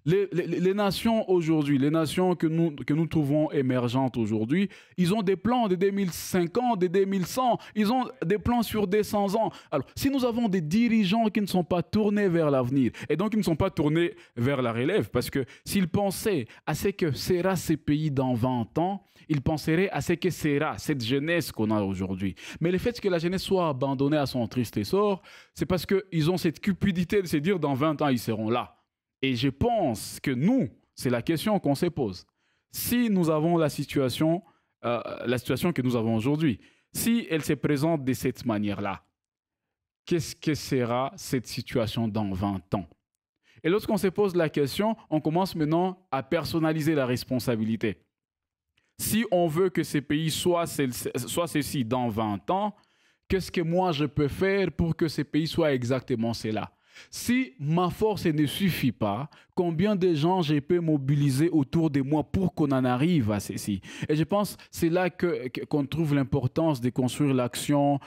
Les nations aujourd'hui, les nations que nous trouvons émergentes aujourd'hui, ils ont des plans de 2050, de 2100, ils ont des plans sur des 100 ans. Alors, si nous avons des dirigeants qui ne sont pas tournés vers l'avenir, et donc qui ne sont pas tournés vers la relève, parce que s'ils pensaient à ce que sera ces pays dans 20 ans, ils penseraient à ce que sera cette jeunesse qu'on a aujourd'hui. Mais le fait que la jeunesse soit abandonnée à son triste essor, c'est parce qu'ils ont cette cupidité de se dire dans 20 ans, ils seront là. Et je pense que nous, c'est la question qu'on se pose. Si nous avons la situation que nous avons aujourd'hui, si elle se présente de cette manière-là, qu'est-ce que sera cette situation dans 20 ans? Et lorsqu'on se pose la question, on commence maintenant à personnaliser la responsabilité. Si on veut que ces pays soient ceci dans 20 ans, qu'est-ce que moi je peux faire pour que ces pays soient exactement cela? Si ma force ne suffit pas, combien de gens je peux mobiliser autour de moi pour qu'on en arrive à ceci? Et je pense que c'est là qu'on trouve l'importance de construire l'action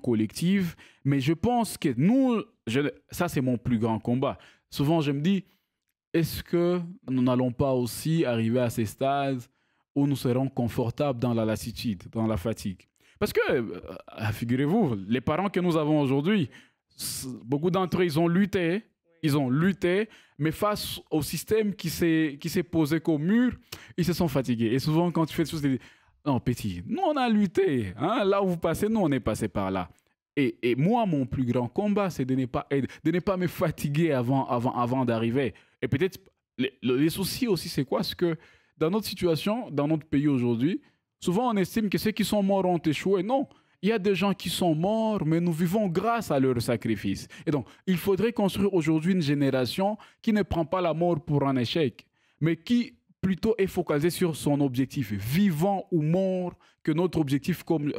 collective. Mais je pense que ça c'est mon plus grand combat. Souvent je me dis, est-ce que nous n'allons pas aussi arriver à ces stades où nous serons confortables dans la lassitude, dans la fatigue? Parce que, figurez-vous, les parents que nous avons aujourd'hui, beaucoup d'entre eux, ils ont lutté, mais face au système qui s'est posé comme mur, ils se sont fatigués. Et souvent, quand tu fais des choses, tu dis, non, petit, nous, on a lutté. Hein? Là où vous passez, nous, on est passé par là. Et moi, mon plus grand combat, c'est de ne pas me fatiguer avant d'arriver. Et peut-être, les soucis aussi, c'est quoi? C'est que dans notre situation, dans notre pays aujourd'hui, souvent, on estime que ceux qui sont morts ont échoué. Non. Il y a des gens qui sont morts, mais nous vivons grâce à leur sacrifice. Et donc, il faudrait construire aujourd'hui une génération qui ne prend pas la mort pour un échec, mais qui plutôt est focalisée sur son objectif, vivant ou mort, que notre objectif, comme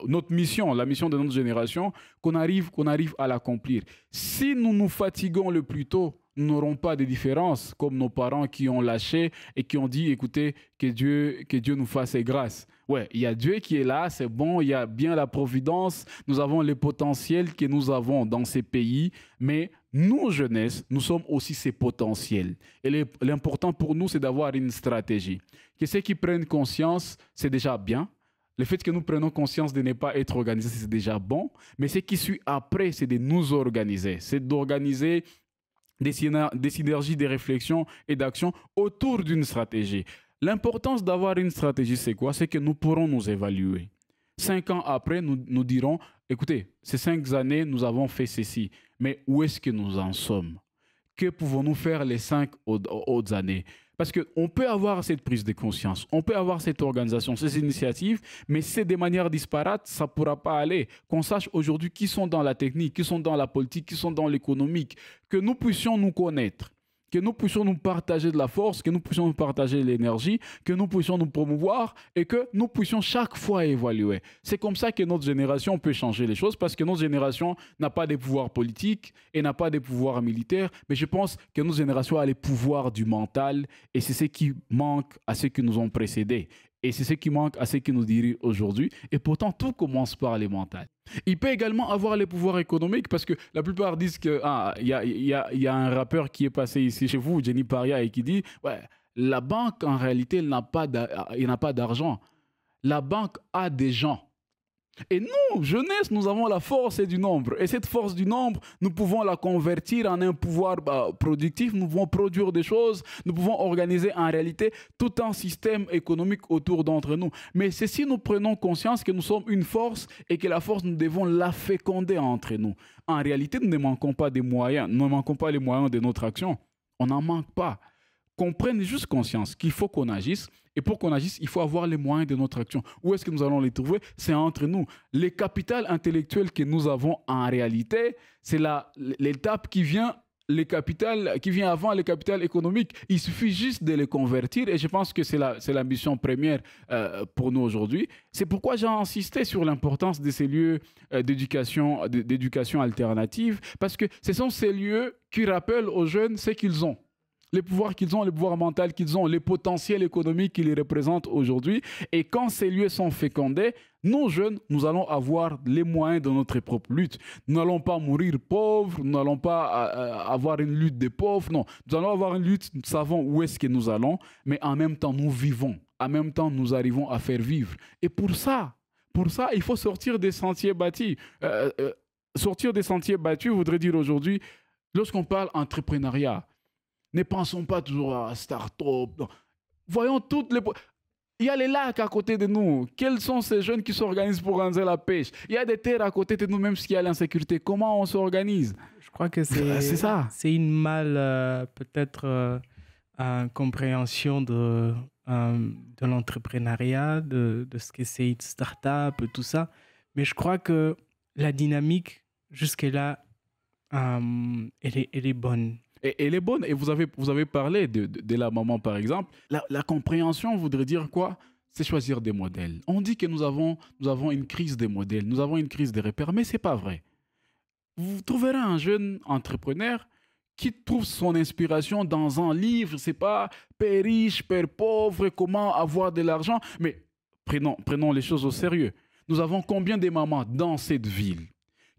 notre mission, la mission de notre génération, qu'on arrive à l'accomplir. Si nous nous fatiguons le plus tôt, nous n'aurons pas de différence, comme nos parents qui ont lâché et qui ont dit, écoutez, que Dieu nous fasse grâce. Ouais, il y a Dieu qui est là, c'est bon, il y a bien la providence, nous avons les potentiels que nous avons dans ces pays, mais nous, jeunesse, nous sommes aussi ces potentiels. Et l'important pour nous, c'est d'avoir une stratégie. Que ceux qui prennent conscience, c'est déjà bien. Le fait que nous prenions conscience de ne pas être organisés, c'est déjà bon. Mais ce qui suit après, c'est de nous organiser. C'est d'organiser des synergies, des réflexions et d'actions autour d'une stratégie. L'importance d'avoir une stratégie, c'est quoi? C'est que nous pourrons nous évaluer. 5 ans après, nous dirons, écoutez, ces 5 années, nous avons fait ceci, mais où est-ce que nous en sommes? Que pouvons-nous faire les 5 autres années? Parce qu'on peut avoir cette prise de conscience, on peut avoir cette organisation, ces initiatives, mais si c'est de manière disparate, ça ne pourra pas aller. Qu'on sache aujourd'hui qui sont dans la technique, qui sont dans la politique, qui sont dans l'économique, que nous puissions nous connaître, que nous puissions nous partager de la force, que nous puissions nous partager l'énergie, que nous puissions nous promouvoir et que nous puissions chaque fois évaluer. C'est comme ça que notre génération peut changer les choses parce que notre génération n'a pas de pouvoir politique et n'a pas de pouvoir militaire, mais je pense que notre génération a les pouvoirs du mental et c'est ce qui manque à ceux qui nous ont précédés. Et c'est ce qui manque à ceux qui nous dirigent aujourd'hui. Et pourtant, tout commence par les mentales. Il peut également avoir les pouvoirs économiques parce que la plupart disent que y a un rappeur qui est passé ici chez vous, Jenny Paria, et qui dit ouais, la banque, en réalité, il n'a pas d'argent. La banque a des gens. Et nous, jeunesse, nous avons la force du nombre. Et cette force du nombre, nous pouvons la convertir en un pouvoir productif. Nous pouvons produire des choses. Nous pouvons organiser en réalité tout un système économique autour d'entre nous. Mais c'est si nous prenons conscience que nous sommes une force et que la force, nous devons la féconder entre nous. En réalité, nous ne manquons pas des moyens. Nous ne manquons pas les moyens de notre action. On n'en manque pas. Qu'on prenne juste conscience qu'il faut qu'on agisse. Et pour qu'on agisse, il faut avoir les moyens de notre action. Où est-ce que nous allons les trouver? C'est entre nous. Les capitales intellectuelles que nous avons en réalité, c'est l'étape qui vient avant les capitales économiques. Il suffit juste de les convertir et je pense que c'est la mission première pour nous aujourd'hui. C'est pourquoi j'ai insisté sur l'importance de ces lieux d'éducation alternative parce que ce sont ces lieux qui rappellent aux jeunes ce qu'ils ont. Les pouvoirs qu'ils ont, les pouvoirs mentaux qu'ils ont, les potentiels économiques qu'ils représentent aujourd'hui. Et quand ces lieux sont fécondés, nous, jeunes, nous allons avoir les moyens de notre propre lutte. Nous n'allons pas mourir pauvres, nous n'allons pas avoir une lutte des pauvres. Non, nous allons avoir une lutte, nous savons où est-ce que nous allons, mais en même temps, nous vivons. En même temps, nous arrivons à faire vivre. Et pour ça, il faut sortir des sentiers battus. Sortir des sentiers battus voudrait dire aujourd'hui, lorsqu'on parle entrepreneuriat, ne pensons pas toujours à start-up. Voyons toutes les... Il y a les lacs à côté de nous. Quels sont ces jeunes qui s'organisent pour organiser la pêche? Il y a des terres à côté de nous, même s'il y a l'insécurité. Comment on s'organise? Je crois que c'est ça. C'est une compréhension de de l'entrepreneuriat, de ce que c'est une start-up, tout ça. Mais je crois que la dynamique, jusque-là, elle est bonne. Et elle est bonne. Et vous avez parlé de la maman, par exemple. La compréhension voudrait dire quoi? C'est choisir des modèles. On dit que nous avons une crise des modèles, nous avons une crise des repères, mais ce n'est pas vrai. Vous trouverez un jeune entrepreneur qui trouve son inspiration dans un livre, c'est pas Père riche, Père pauvre, comment avoir de l'argent. Mais prenons les choses au sérieux. Nous avons combien de mamans dans cette ville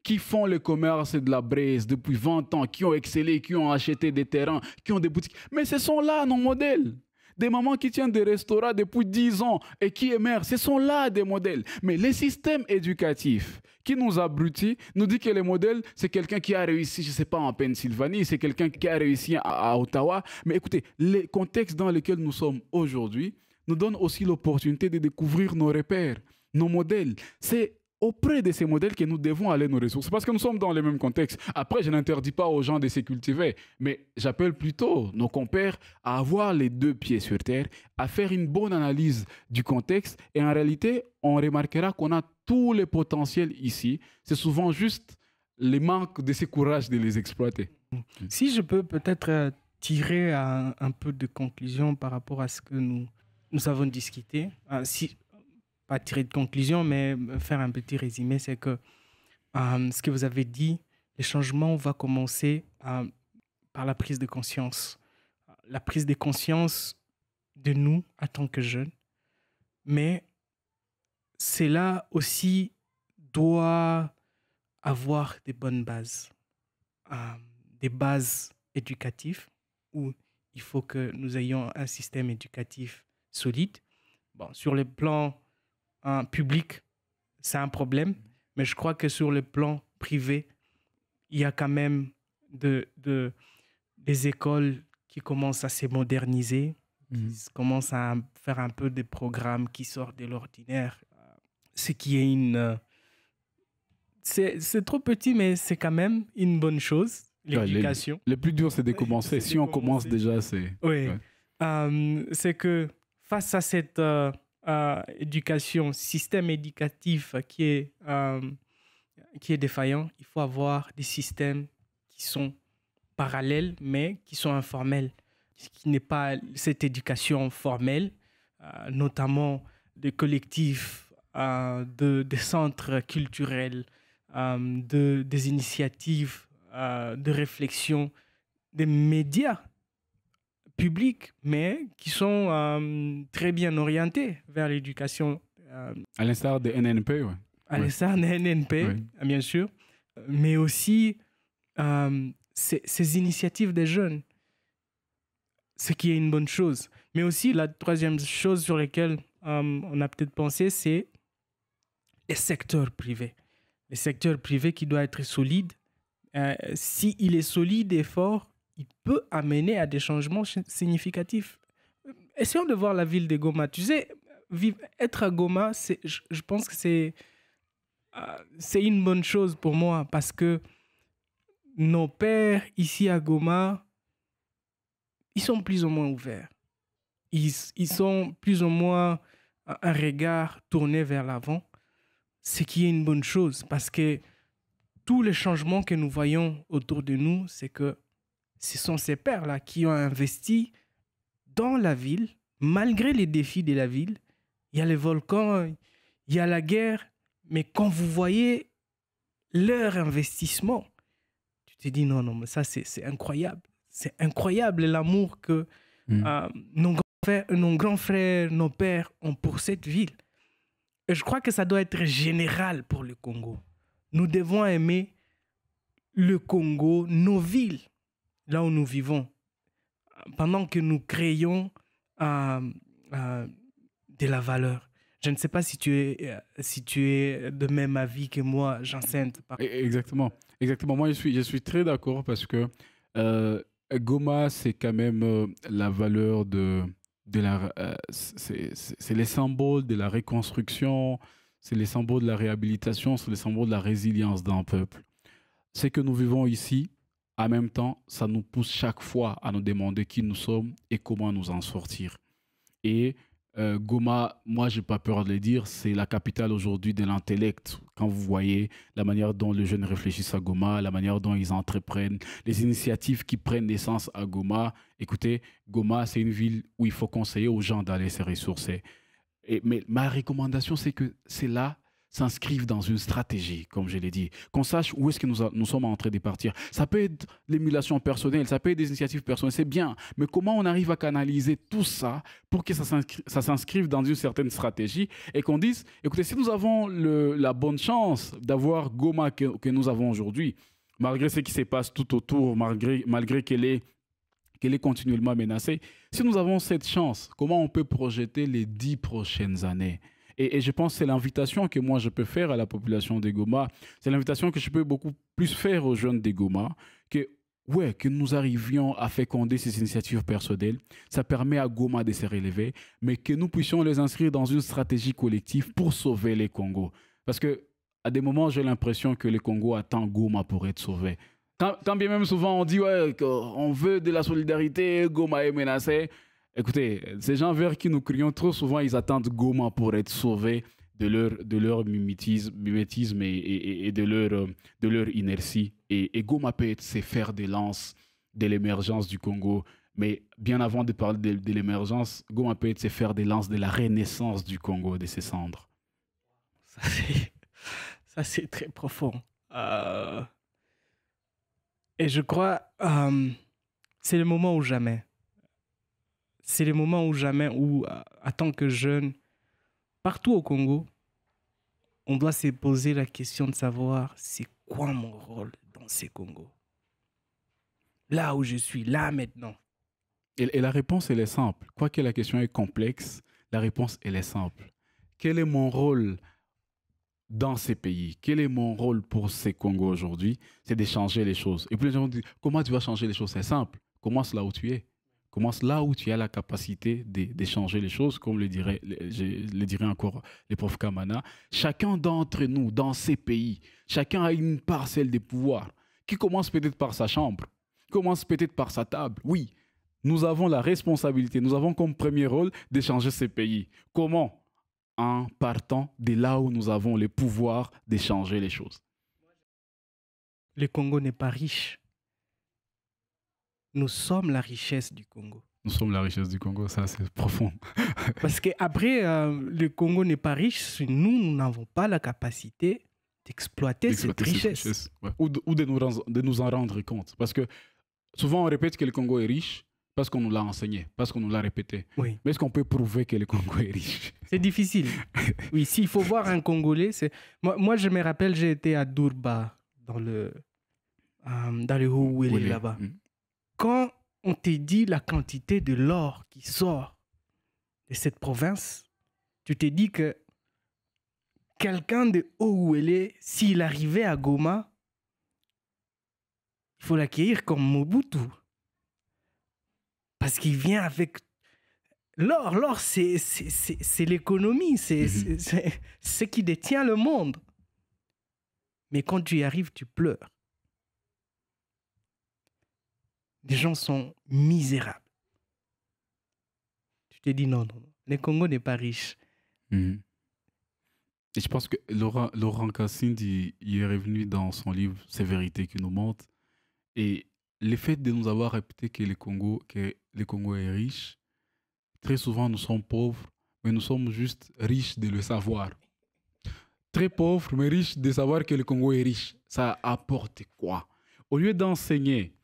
qui font le commerce de la braise depuis 20 ans, qui ont excellé, qui ont acheté des terrains, qui ont des boutiques. Mais ce sont là nos modèles. Des mamans qui tiennent des restaurants depuis 10 ans et qui émergent, ce sont là des modèles. Mais le système éducatif qui nous abrutit nous dit que le modèle, c'est quelqu'un qui a réussi, je ne sais pas, en Pennsylvanie, c'est quelqu'un qui a réussi à Ottawa. Mais écoutez, les contextes dans lesquels nous sommes aujourd'hui nous donnent aussi l'opportunité de découvrir nos repères, nos modèles. C'est auprès de ces modèles que nous devons aller nos ressources. Parce que nous sommes dans le même contexte. Après, je n'interdis pas aux gens de se cultiver, mais j'appelle plutôt nos compères à avoir les deux pieds sur terre, à faire une bonne analyse du contexte. Et en réalité, on remarquera qu'on a tous les potentiels ici. C'est souvent juste le manque de ce courage de les exploiter. Si je peux peut-être tirer un peu de conclusion par rapport à ce que nous avons discuté, pas tirer de conclusion, mais faire un petit résumé, c'est que ce que vous avez dit, les changements vont commencer par la prise de conscience. La prise de conscience de nous en tant que jeunes. Mais cela aussi doit avoir des bonnes bases. Des bases éducatives où il faut que nous ayons un système éducatif solide. Bon, sur le plan public, c'est un problème, mais je crois que sur le plan privé, il y a quand même des écoles qui commencent à se moderniser, qui commencent à faire un peu des programmes qui sortent de l'ordinaire. Ce qui est c'est trop petit, mais c'est quand même une bonne chose, l'éducation. Le plus dur, c'est de commencer. Si on commence déjà, c'est... Oui. Ouais. C'est que face à cette éducation, système éducatif qui est défaillant, il faut avoir des systèmes qui sont parallèles, mais qui sont informels, qui n'est pas cette éducation formelle, notamment des collectifs, des centres culturels, des initiatives de réflexion, des médias publics, mais qui sont très bien orientés vers l'éducation. À l'instar des NNP, oui. À l'instar des NNP, oui. Bien sûr. Mais aussi ces initiatives des jeunes, ce qui est une bonne chose. Mais aussi, la troisième chose sur laquelle on a peut-être pensé, c'est les secteurs privés. Les secteurs privés qui doivent être solides. S'il est solide et fort, il peut amener à des changements significatifs. Essayons de voir la ville de Goma. Tu sais, être à Goma, je pense que c'est une bonne chose pour moi parce que nos pères ici à Goma, ils sont plus ou moins ouverts. Ils sont plus ou moins un regard tourné vers l'avant, ce qui est une bonne chose parce que tous les changements que nous voyons autour de nous, c'est que ce sont ces pères-là qui ont investi dans la ville, malgré les défis de la ville. Il y a les volcans, il y a la guerre, mais quand vous voyez leur investissement, tu te dis non, mais ça c'est incroyable. C'est incroyable l'amour que nos grands frères, nos pères ont pour cette ville. Et je crois que ça doit être général pour le Congo. Nous devons aimer le Congo, nos villes, là où nous vivons, pendant que nous créons de la valeur. Je ne sais pas si tu es de même avis que moi, Jacinthe. Exactement. Exactement. Moi, je suis très d'accord parce que Goma, c'est quand même la valeur c'est les symboles de la reconstruction, c'est les symboles de la réhabilitation, c'est les symboles de la résilience d'un peuple. Ce que nous vivons ici, en même temps, ça nous pousse chaque fois à nous demander qui nous sommes et comment nous en sortir. Et Goma, moi, j'ai pas peur de le dire, c'est la capitale aujourd'hui de l'intellect. Quand vous voyez la manière dont les jeunes réfléchissent à Goma, la manière dont ils entreprennent, les initiatives qui prennent naissance à Goma. Écoutez, Goma, c'est une ville où il faut conseiller aux gens d'aller se ressourcer. Mais ma recommandation, c'est que c'est là s'inscrivent dans une stratégie, comme je l'ai dit, qu'on sache où est-ce que nous sommes en train de partir. Ça peut être l'émulation personnelle, ça peut être des initiatives personnelles, c'est bien, mais comment on arrive à canaliser tout ça pour que ça s'inscrive dans une certaine stratégie et qu'on dise, écoutez, si nous avons la bonne chance d'avoir Goma que nous avons aujourd'hui, malgré ce qui se passe tout autour, malgré qu'elle est continuellement menacée. Si nous avons cette chance, comment on peut projeter les 10 prochaines années? Et je pense que c'est l'invitation que moi je peux faire à la population de Goma. C'est l'invitation que je peux beaucoup plus faire aux jeunes de Goma. Que, ouais, que nous arrivions à féconder ces initiatives personnelles. Ça permet à Goma de se relever, mais que nous puissions les inscrire dans une stratégie collective pour sauver les Congos. Parce que à des moments, j'ai l'impression que le Congo attend Goma pour être sauvé. Quand bien même souvent on dit ouais, qu'on veut de la solidarité, Goma est menacé. Écoutez, ces gens vers qui nous crions trop souvent, ils attendent Goma pour être sauvés de leur mimétisme et de leur inertie. Et Goma peut être ces fers de lance de l'émergence du Congo. Mais bien avant de parler de l'émergence, Goma peut être ces fers de lance de la renaissance du Congo, de ses cendres. Ça, c'est, ça, c'est très profond. Euh, et je crois c'est le moment ou jamais. C'est le moment ou jamais où, en tant que jeune, partout au Congo, on doit se poser la question de savoir c'est quoi mon rôle dans ces Congos. Là où je suis, là maintenant. Et la réponse, elle est simple. Quoique la question est complexe, la réponse, elle est simple. Quel est mon rôle dans ces pays? Quel est mon rôle pour ces Congos aujourd'hui? C'est de changer les choses. Et puis les gens disent, comment tu vas changer les choses? C'est simple. Commence là où tu es. Commence là où tu as la capacité de changer les choses, comme le dirait encore le prof Kamana. Chacun d'entre nous, dans ces pays, chacun a une parcelle de pouvoir qui commence peut-être par sa chambre, commence peut-être par sa table. Oui, nous avons la responsabilité, nous avons comme premier rôle de changer ces pays. Comment? En partant de là où nous avons le pouvoir de changer les choses. Le Congo n'est pas riche. Nous sommes la richesse du Congo. Nous sommes la richesse du Congo, ça c'est profond. Parce qu'après, le Congo n'est pas riche si nous n'avons pas la capacité d'exploiter cette richesse. Ouais. Ou de nous en rendre compte. Parce que souvent on répète que le Congo est riche parce qu'on nous l'a enseigné, parce qu'on nous l'a répété. Oui. Mais est-ce qu'on peut prouver que le Congo est riche? C'est difficile. Oui, s'il faut voir un Congolais, c'est... Moi, je me rappelle, j'ai été à Durba, dans le Huuwele là-bas. Quand on te dit la quantité de l'or qui sort de cette province, tu te dis que quelqu'un de Huuwele, s'il arrivait à Goma, il faut l'accueillir comme Mobutu. Parce qu'il vient avec... L'or, c'est l'économie, c'est ce qui détient le monde. Mais quand tu y arrives, tu pleures. Les gens sont misérables. Tu te dis non, le Congo n'est pas riche. Et je pense que Laurent Cassine il est revenu dans son livre Ces vérités qui nous mentent. Et le fait de nous avoir répété que le Congo est riche, très souvent nous sommes pauvres, mais nous sommes juste riches de le savoir. Très pauvres, mais riches de savoir que le Congo est riche. Ça apporte quoi? Au lieu d'enseigner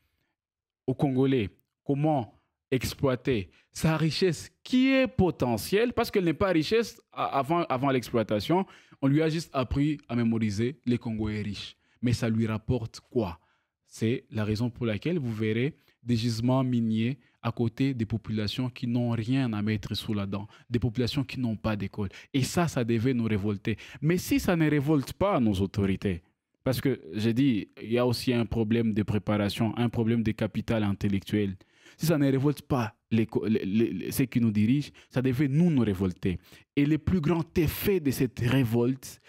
aux Congolais comment exploiter sa richesse qui est potentielle, parce qu'elle n'est pas richesse avant l'exploitation, on lui a juste appris à mémoriser le Congo est riche. Mais ça lui rapporte quoi? C'est la raison pour laquelle vous verrez des gisements miniers à côté des populations qui n'ont rien à mettre sous la dent, des populations qui n'ont pas d'école. Et ça devait nous révolter. Mais si ça ne révolte pas nos autorités, parce que j'ai dit, il y a aussi un problème de préparation, un problème de capital intellectuel. Si ça ne révolte pas ceux qui nous dirigent, ça devait nous révolter. Et le plus grand effet de cette révolte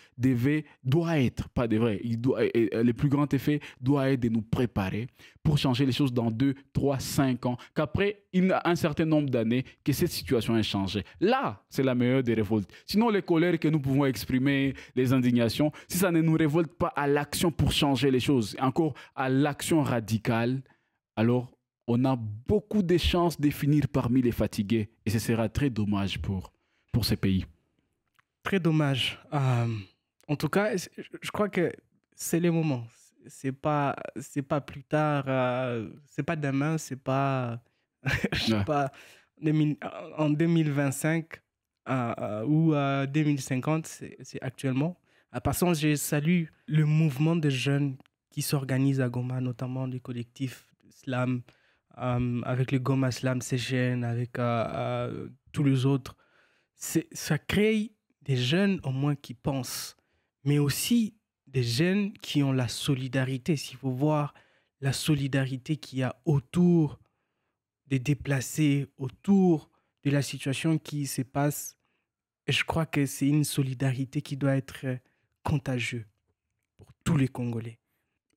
doit être, pas de vrai, le plus grand effet doit être de nous préparer pour changer les choses dans 2, 3, 5 ans, qu'après un certain nombre d'années, que cette situation ait changé. Là, c'est la meilleure des révoltes. Sinon, les colères que nous pouvons exprimer, les indignations, si ça ne nous révolte pas à l'action pour changer les choses, encore à l'action radicale, alors on a beaucoup de chances de finir parmi les fatigués. Et ce sera très dommage pour ces pays. Très dommage. En tout cas, je crois que c'est le moment. C'est pas plus tard. C'est pas demain. C'est pas, je sais pas, en 2025 ou 2050. C'est actuellement. Passons, je salue le mouvement de jeunes qui s'organisent à Goma, notamment des collectifs slam, avec le Goma Slam CGN, avec tous les autres. Ça crée des jeunes au moins qui pensent, mais aussi des jeunes qui ont la solidarité. S'il faut voir la solidarité qu'il y a autour des déplacés, autour de la situation qui se passe, et je crois que c'est une solidarité qui doit être contagieuse pour tous les Congolais.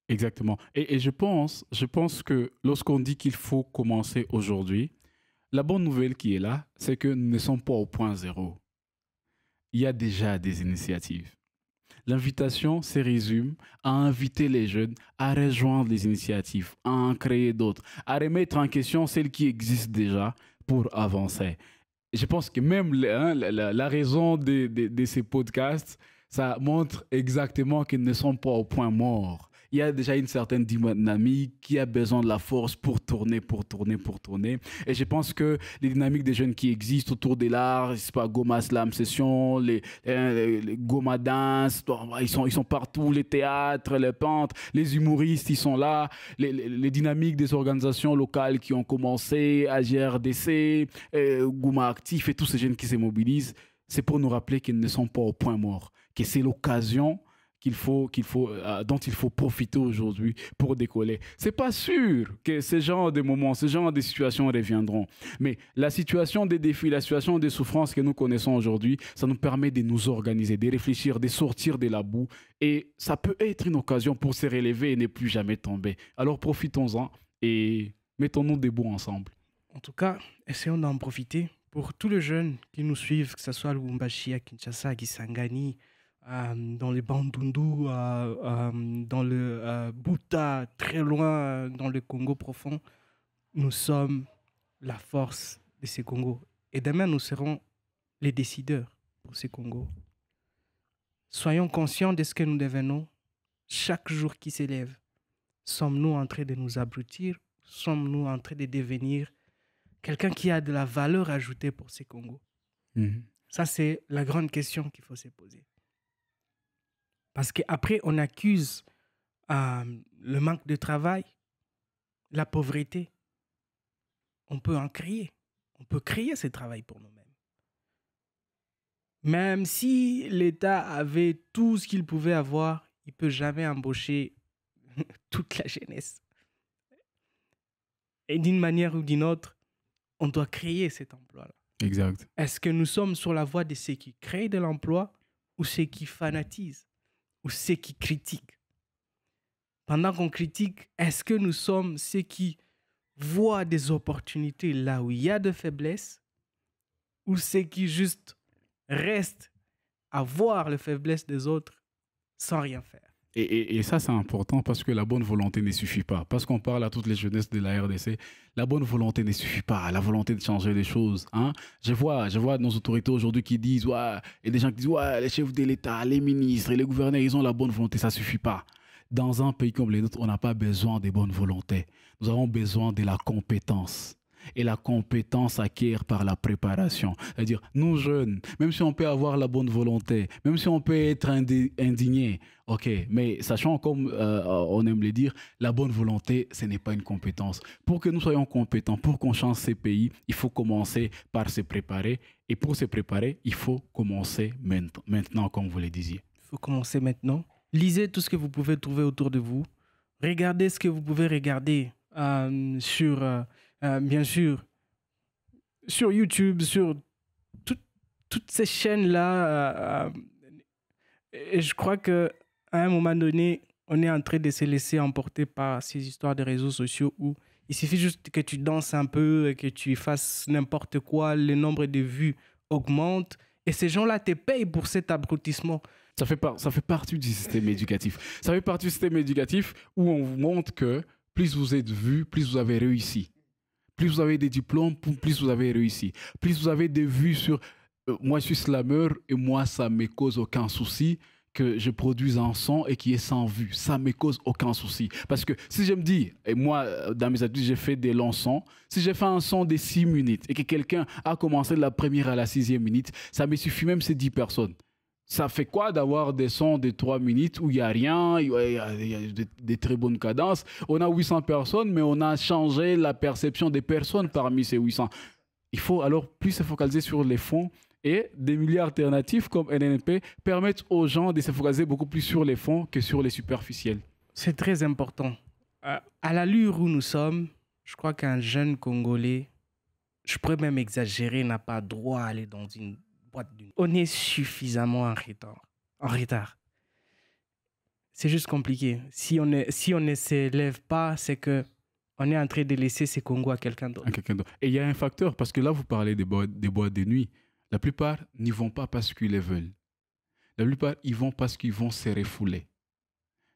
Exactement. Et je pense que lorsqu'on dit qu'il faut commencer aujourd'hui, la bonne nouvelle qui est là, c'est que nous ne sommes pas au point zéro. Il y a déjà des initiatives. L'invitation se résume à inviter les jeunes à rejoindre les initiatives, à en créer d'autres, à remettre en question celles qui existent déjà pour avancer. Je pense que même la raison de ces podcasts, ça montre exactement qu'ils ne sont pas au point mort. Il y a déjà une certaine dynamique qui a besoin de la force pour tourner. Et je pense que les dynamiques des jeunes qui existent autour de l'art, c'est pas Goma Slam Session, les Goma Dance, ils sont partout, les théâtres, les peintres, les humoristes, ils sont là, les dynamiques des organisations locales qui ont commencé, AGRDC, Goma Actif et tous ces jeunes qui se mobilisent, c'est pour nous rappeler qu'ils ne sont pas au point mort, que c'est l'occasion dont il faut profiter aujourd'hui pour décoller. C'est pas sûr que ce genre de moments, ce genre de situations reviendront. Mais la situation des défis, la situation des souffrances que nous connaissons aujourd'hui, ça nous permet de nous organiser, de réfléchir, de sortir de la boue. Et ça peut être une occasion pour se relever et ne plus jamais tomber. Alors profitons-en et mettons-nous debout ensemble. En tout cas, essayons d'en profiter pour tous les jeunes qui nous suivent, que ce soit à Lubumbashi, à Kinshasa, à Kisangani, dans les Bandundu, dans le Buta, très loin dans le Congo profond. Nous sommes la force de ces Congos. Et demain, nous serons les décideurs pour ces Congos. Soyons conscients de ce que nous devenons chaque jour qui s'élève. Sommes-nous en train de nous abrutir? Sommes-nous en train de devenir quelqu'un qui a de la valeur ajoutée pour ces Congos? Ça, c'est la grande question qu'il faut se poser. Parce qu'après, on accuse le manque de travail, la pauvreté. On peut en créer. On peut créer ce travail pour nous-mêmes. Même si l'État avait tout ce qu'il pouvait avoir, il ne peut jamais embaucher toute la jeunesse. Et d'une manière ou d'une autre, on doit créer cet emploi-là. Exact. Est-ce que nous sommes sur la voie de ceux qui créent de l'emploi ou ceux qui fanatisent? Ou ceux qui critiquent? Pendant qu'on critique, est-ce que nous sommes ceux qui voient des opportunités là où il y a de faiblesses, ou ceux qui juste restent à voir les faiblesses des autres sans rien faire? Et ça, c'est important parce que la bonne volonté ne suffit pas. Parce qu'on parle à toutes les jeunesses de la RDC, la bonne volonté ne suffit pas. La volonté de changer les choses. Hein? Je vois nos autorités aujourd'hui qui disent, ouais, et des gens qui disent, ouais, les chefs de l'État, les ministres et les gouverneurs, ils ont la bonne volonté. Ça ne suffit pas. Dans un pays comme les nôtres, on n'a pas besoin de bonne volonté. Nous avons besoin de la compétence. Et la compétence acquiert par la préparation. C'est-à-dire, nous jeunes, même si on peut avoir la bonne volonté, même si on peut être indigné, ok, mais sachant, comme on aime le dire, la bonne volonté, ce n'est pas une compétence. Pour que nous soyons compétents, pour qu'on change ces pays, il faut commencer par se préparer. Et pour se préparer, il faut commencer maintenant, comme vous le disiez. Il faut commencer maintenant. Lisez tout ce que vous pouvez trouver autour de vous. Regardez ce que vous pouvez regarder sur... bien sûr, sur YouTube, sur toutes ces chaînes-là. Et je crois qu'à un moment donné, on est en train de se laisser emporter par ces histoires de réseaux sociaux où il suffit juste que tu danses un peu et que tu fasses n'importe quoi, le nombre de vues augmente et ces gens-là te payent pour cet abrutissement. Ça fait partie du système éducatif. Ça fait partie du système éducatif où on vous montre que plus vous êtes vu, plus vous avez réussi. Plus vous avez des diplômes, plus vous avez réussi. Plus vous avez des vues sur... moi, je suis slameur et moi, ça ne me cause aucun souci que je produise un son et qui est sans vue. Ça ne me cause aucun souci. Parce que si je me dis, et moi, dans mes études, j'ai fait des longs sons. Si j'ai fait un son de 6 minutes et que quelqu'un a commencé de la première à la 6e minute, ça me suffit même ces 10 personnes. Ça fait quoi d'avoir des sons de 3 minutes où il n'y a rien, il y a des très bonnes cadences. On a 800 personnes, mais on a changé la perception des personnes parmi ces 800. Il faut alors plus se focaliser sur les fonds et des milieux alternatifs comme NNP permettent aux gens de se focaliser beaucoup plus sur les fonds que sur les superficiels. C'est très important. À l'allure où nous sommes, je crois qu'un jeune Congolais, je pourrais même exagérer, n'a pas droit à aller dans une boîte de nuit. On est suffisamment en retard. C'est juste compliqué. Si on ne s'élève pas, c'est que on est en train de laisser ces Congos à quelqu'un d'autre. Et il y a un facteur, parce que là, vous parlez des boîtes de nuit. La plupart n'y vont pas parce qu'ils les veulent. La plupart, ils vont parce qu'ils vont se refouler.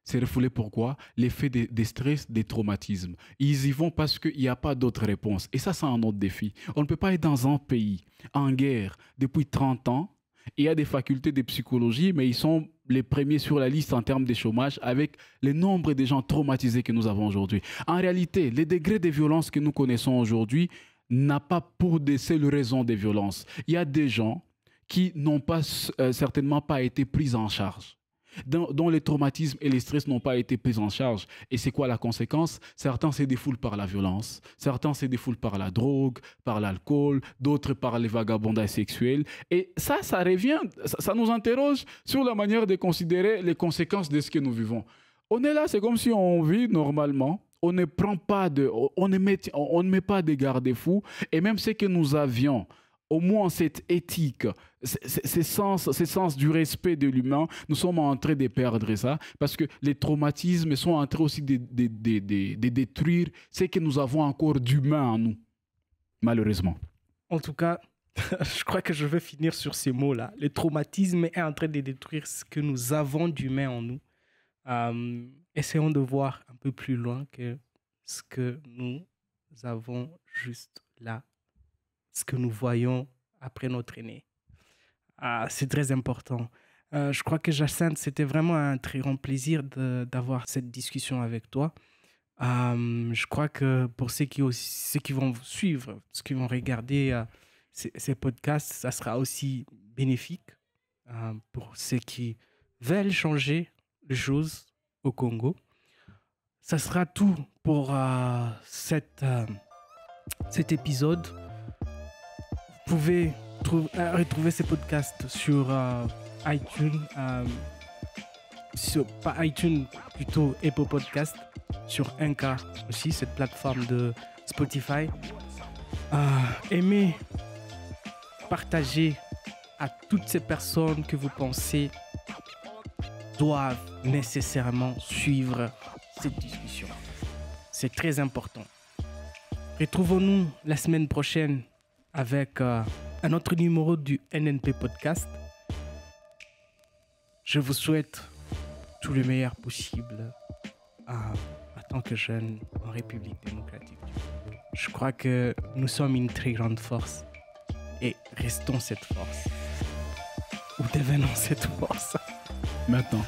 Se refouler pourquoi? L'effet des stress, des traumatismes. Ils y vont parce qu'il n'y a pas d'autre réponse. Et ça, c'est un autre défi. On ne peut pas être dans un pays en guerre depuis 30 ans. Il y a des facultés de psychologie, mais ils sont les premiers sur la liste en termes de chômage avec le nombre de gens traumatisés que nous avons aujourd'hui. En réalité, les degrés de violence que nous connaissons aujourd'hui n'a pas pour des seules raisons de violence. Il y a des gens qui n'ont pas, certainement pas été pris en charge, dont les traumatismes et les stress n'ont pas été pris en charge. Et c'est quoi la conséquence? Certains se défoulent par la violence, certains se défoulent par la drogue, par l'alcool, d'autres par les vagabondages sexuels. Et ça revient, ça nous interroge sur la manière de considérer les conséquences de ce que nous vivons. On est là, c'est comme si on vit normalement. On ne met pas de garde-fous. Et même ce que nous avions, au moins cette éthique, ce sens du respect de l'humain, nous sommes en train de perdre ça parce que les traumatismes sont en train aussi de détruire ce que nous avons encore d'humain en nous, malheureusement. En tout cas, je crois que je vais finir sur ces mots-là. Le traumatisme est en train de détruire ce que nous avons d'humain en nous. Essayons de voir un peu plus loin que ce que nous avons juste là, ce que nous voyons après notre aîné. C'est très important. Je crois que Jacinthe, c'était vraiment un très grand plaisir d'avoir cette discussion avec toi. Je crois que pour ceux qui vont suivre, ceux qui vont regarder ces podcasts, ça sera aussi bénéfique pour ceux qui veulent changer les choses au Congo. Ça sera tout pour cet épisode. Vous pouvez retrouver ces podcasts sur iTunes, pas iTunes, plutôt Apple Podcast, sur Anchor aussi, cette plateforme de Spotify. Aimez, partagez à toutes ces personnes que vous pensez doivent nécessairement suivre cette discussion. C'est très important. Retrouvons-nous la semaine prochaine avec un autre numéro du NNP Podcast. Je vous souhaite tout le meilleur possible en tant que jeune en République démocratique du Congo. Je crois que nous sommes une très grande force et restons cette force. Ou devenons cette force. Maintenant.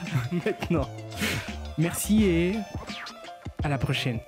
Merci et à la prochaine.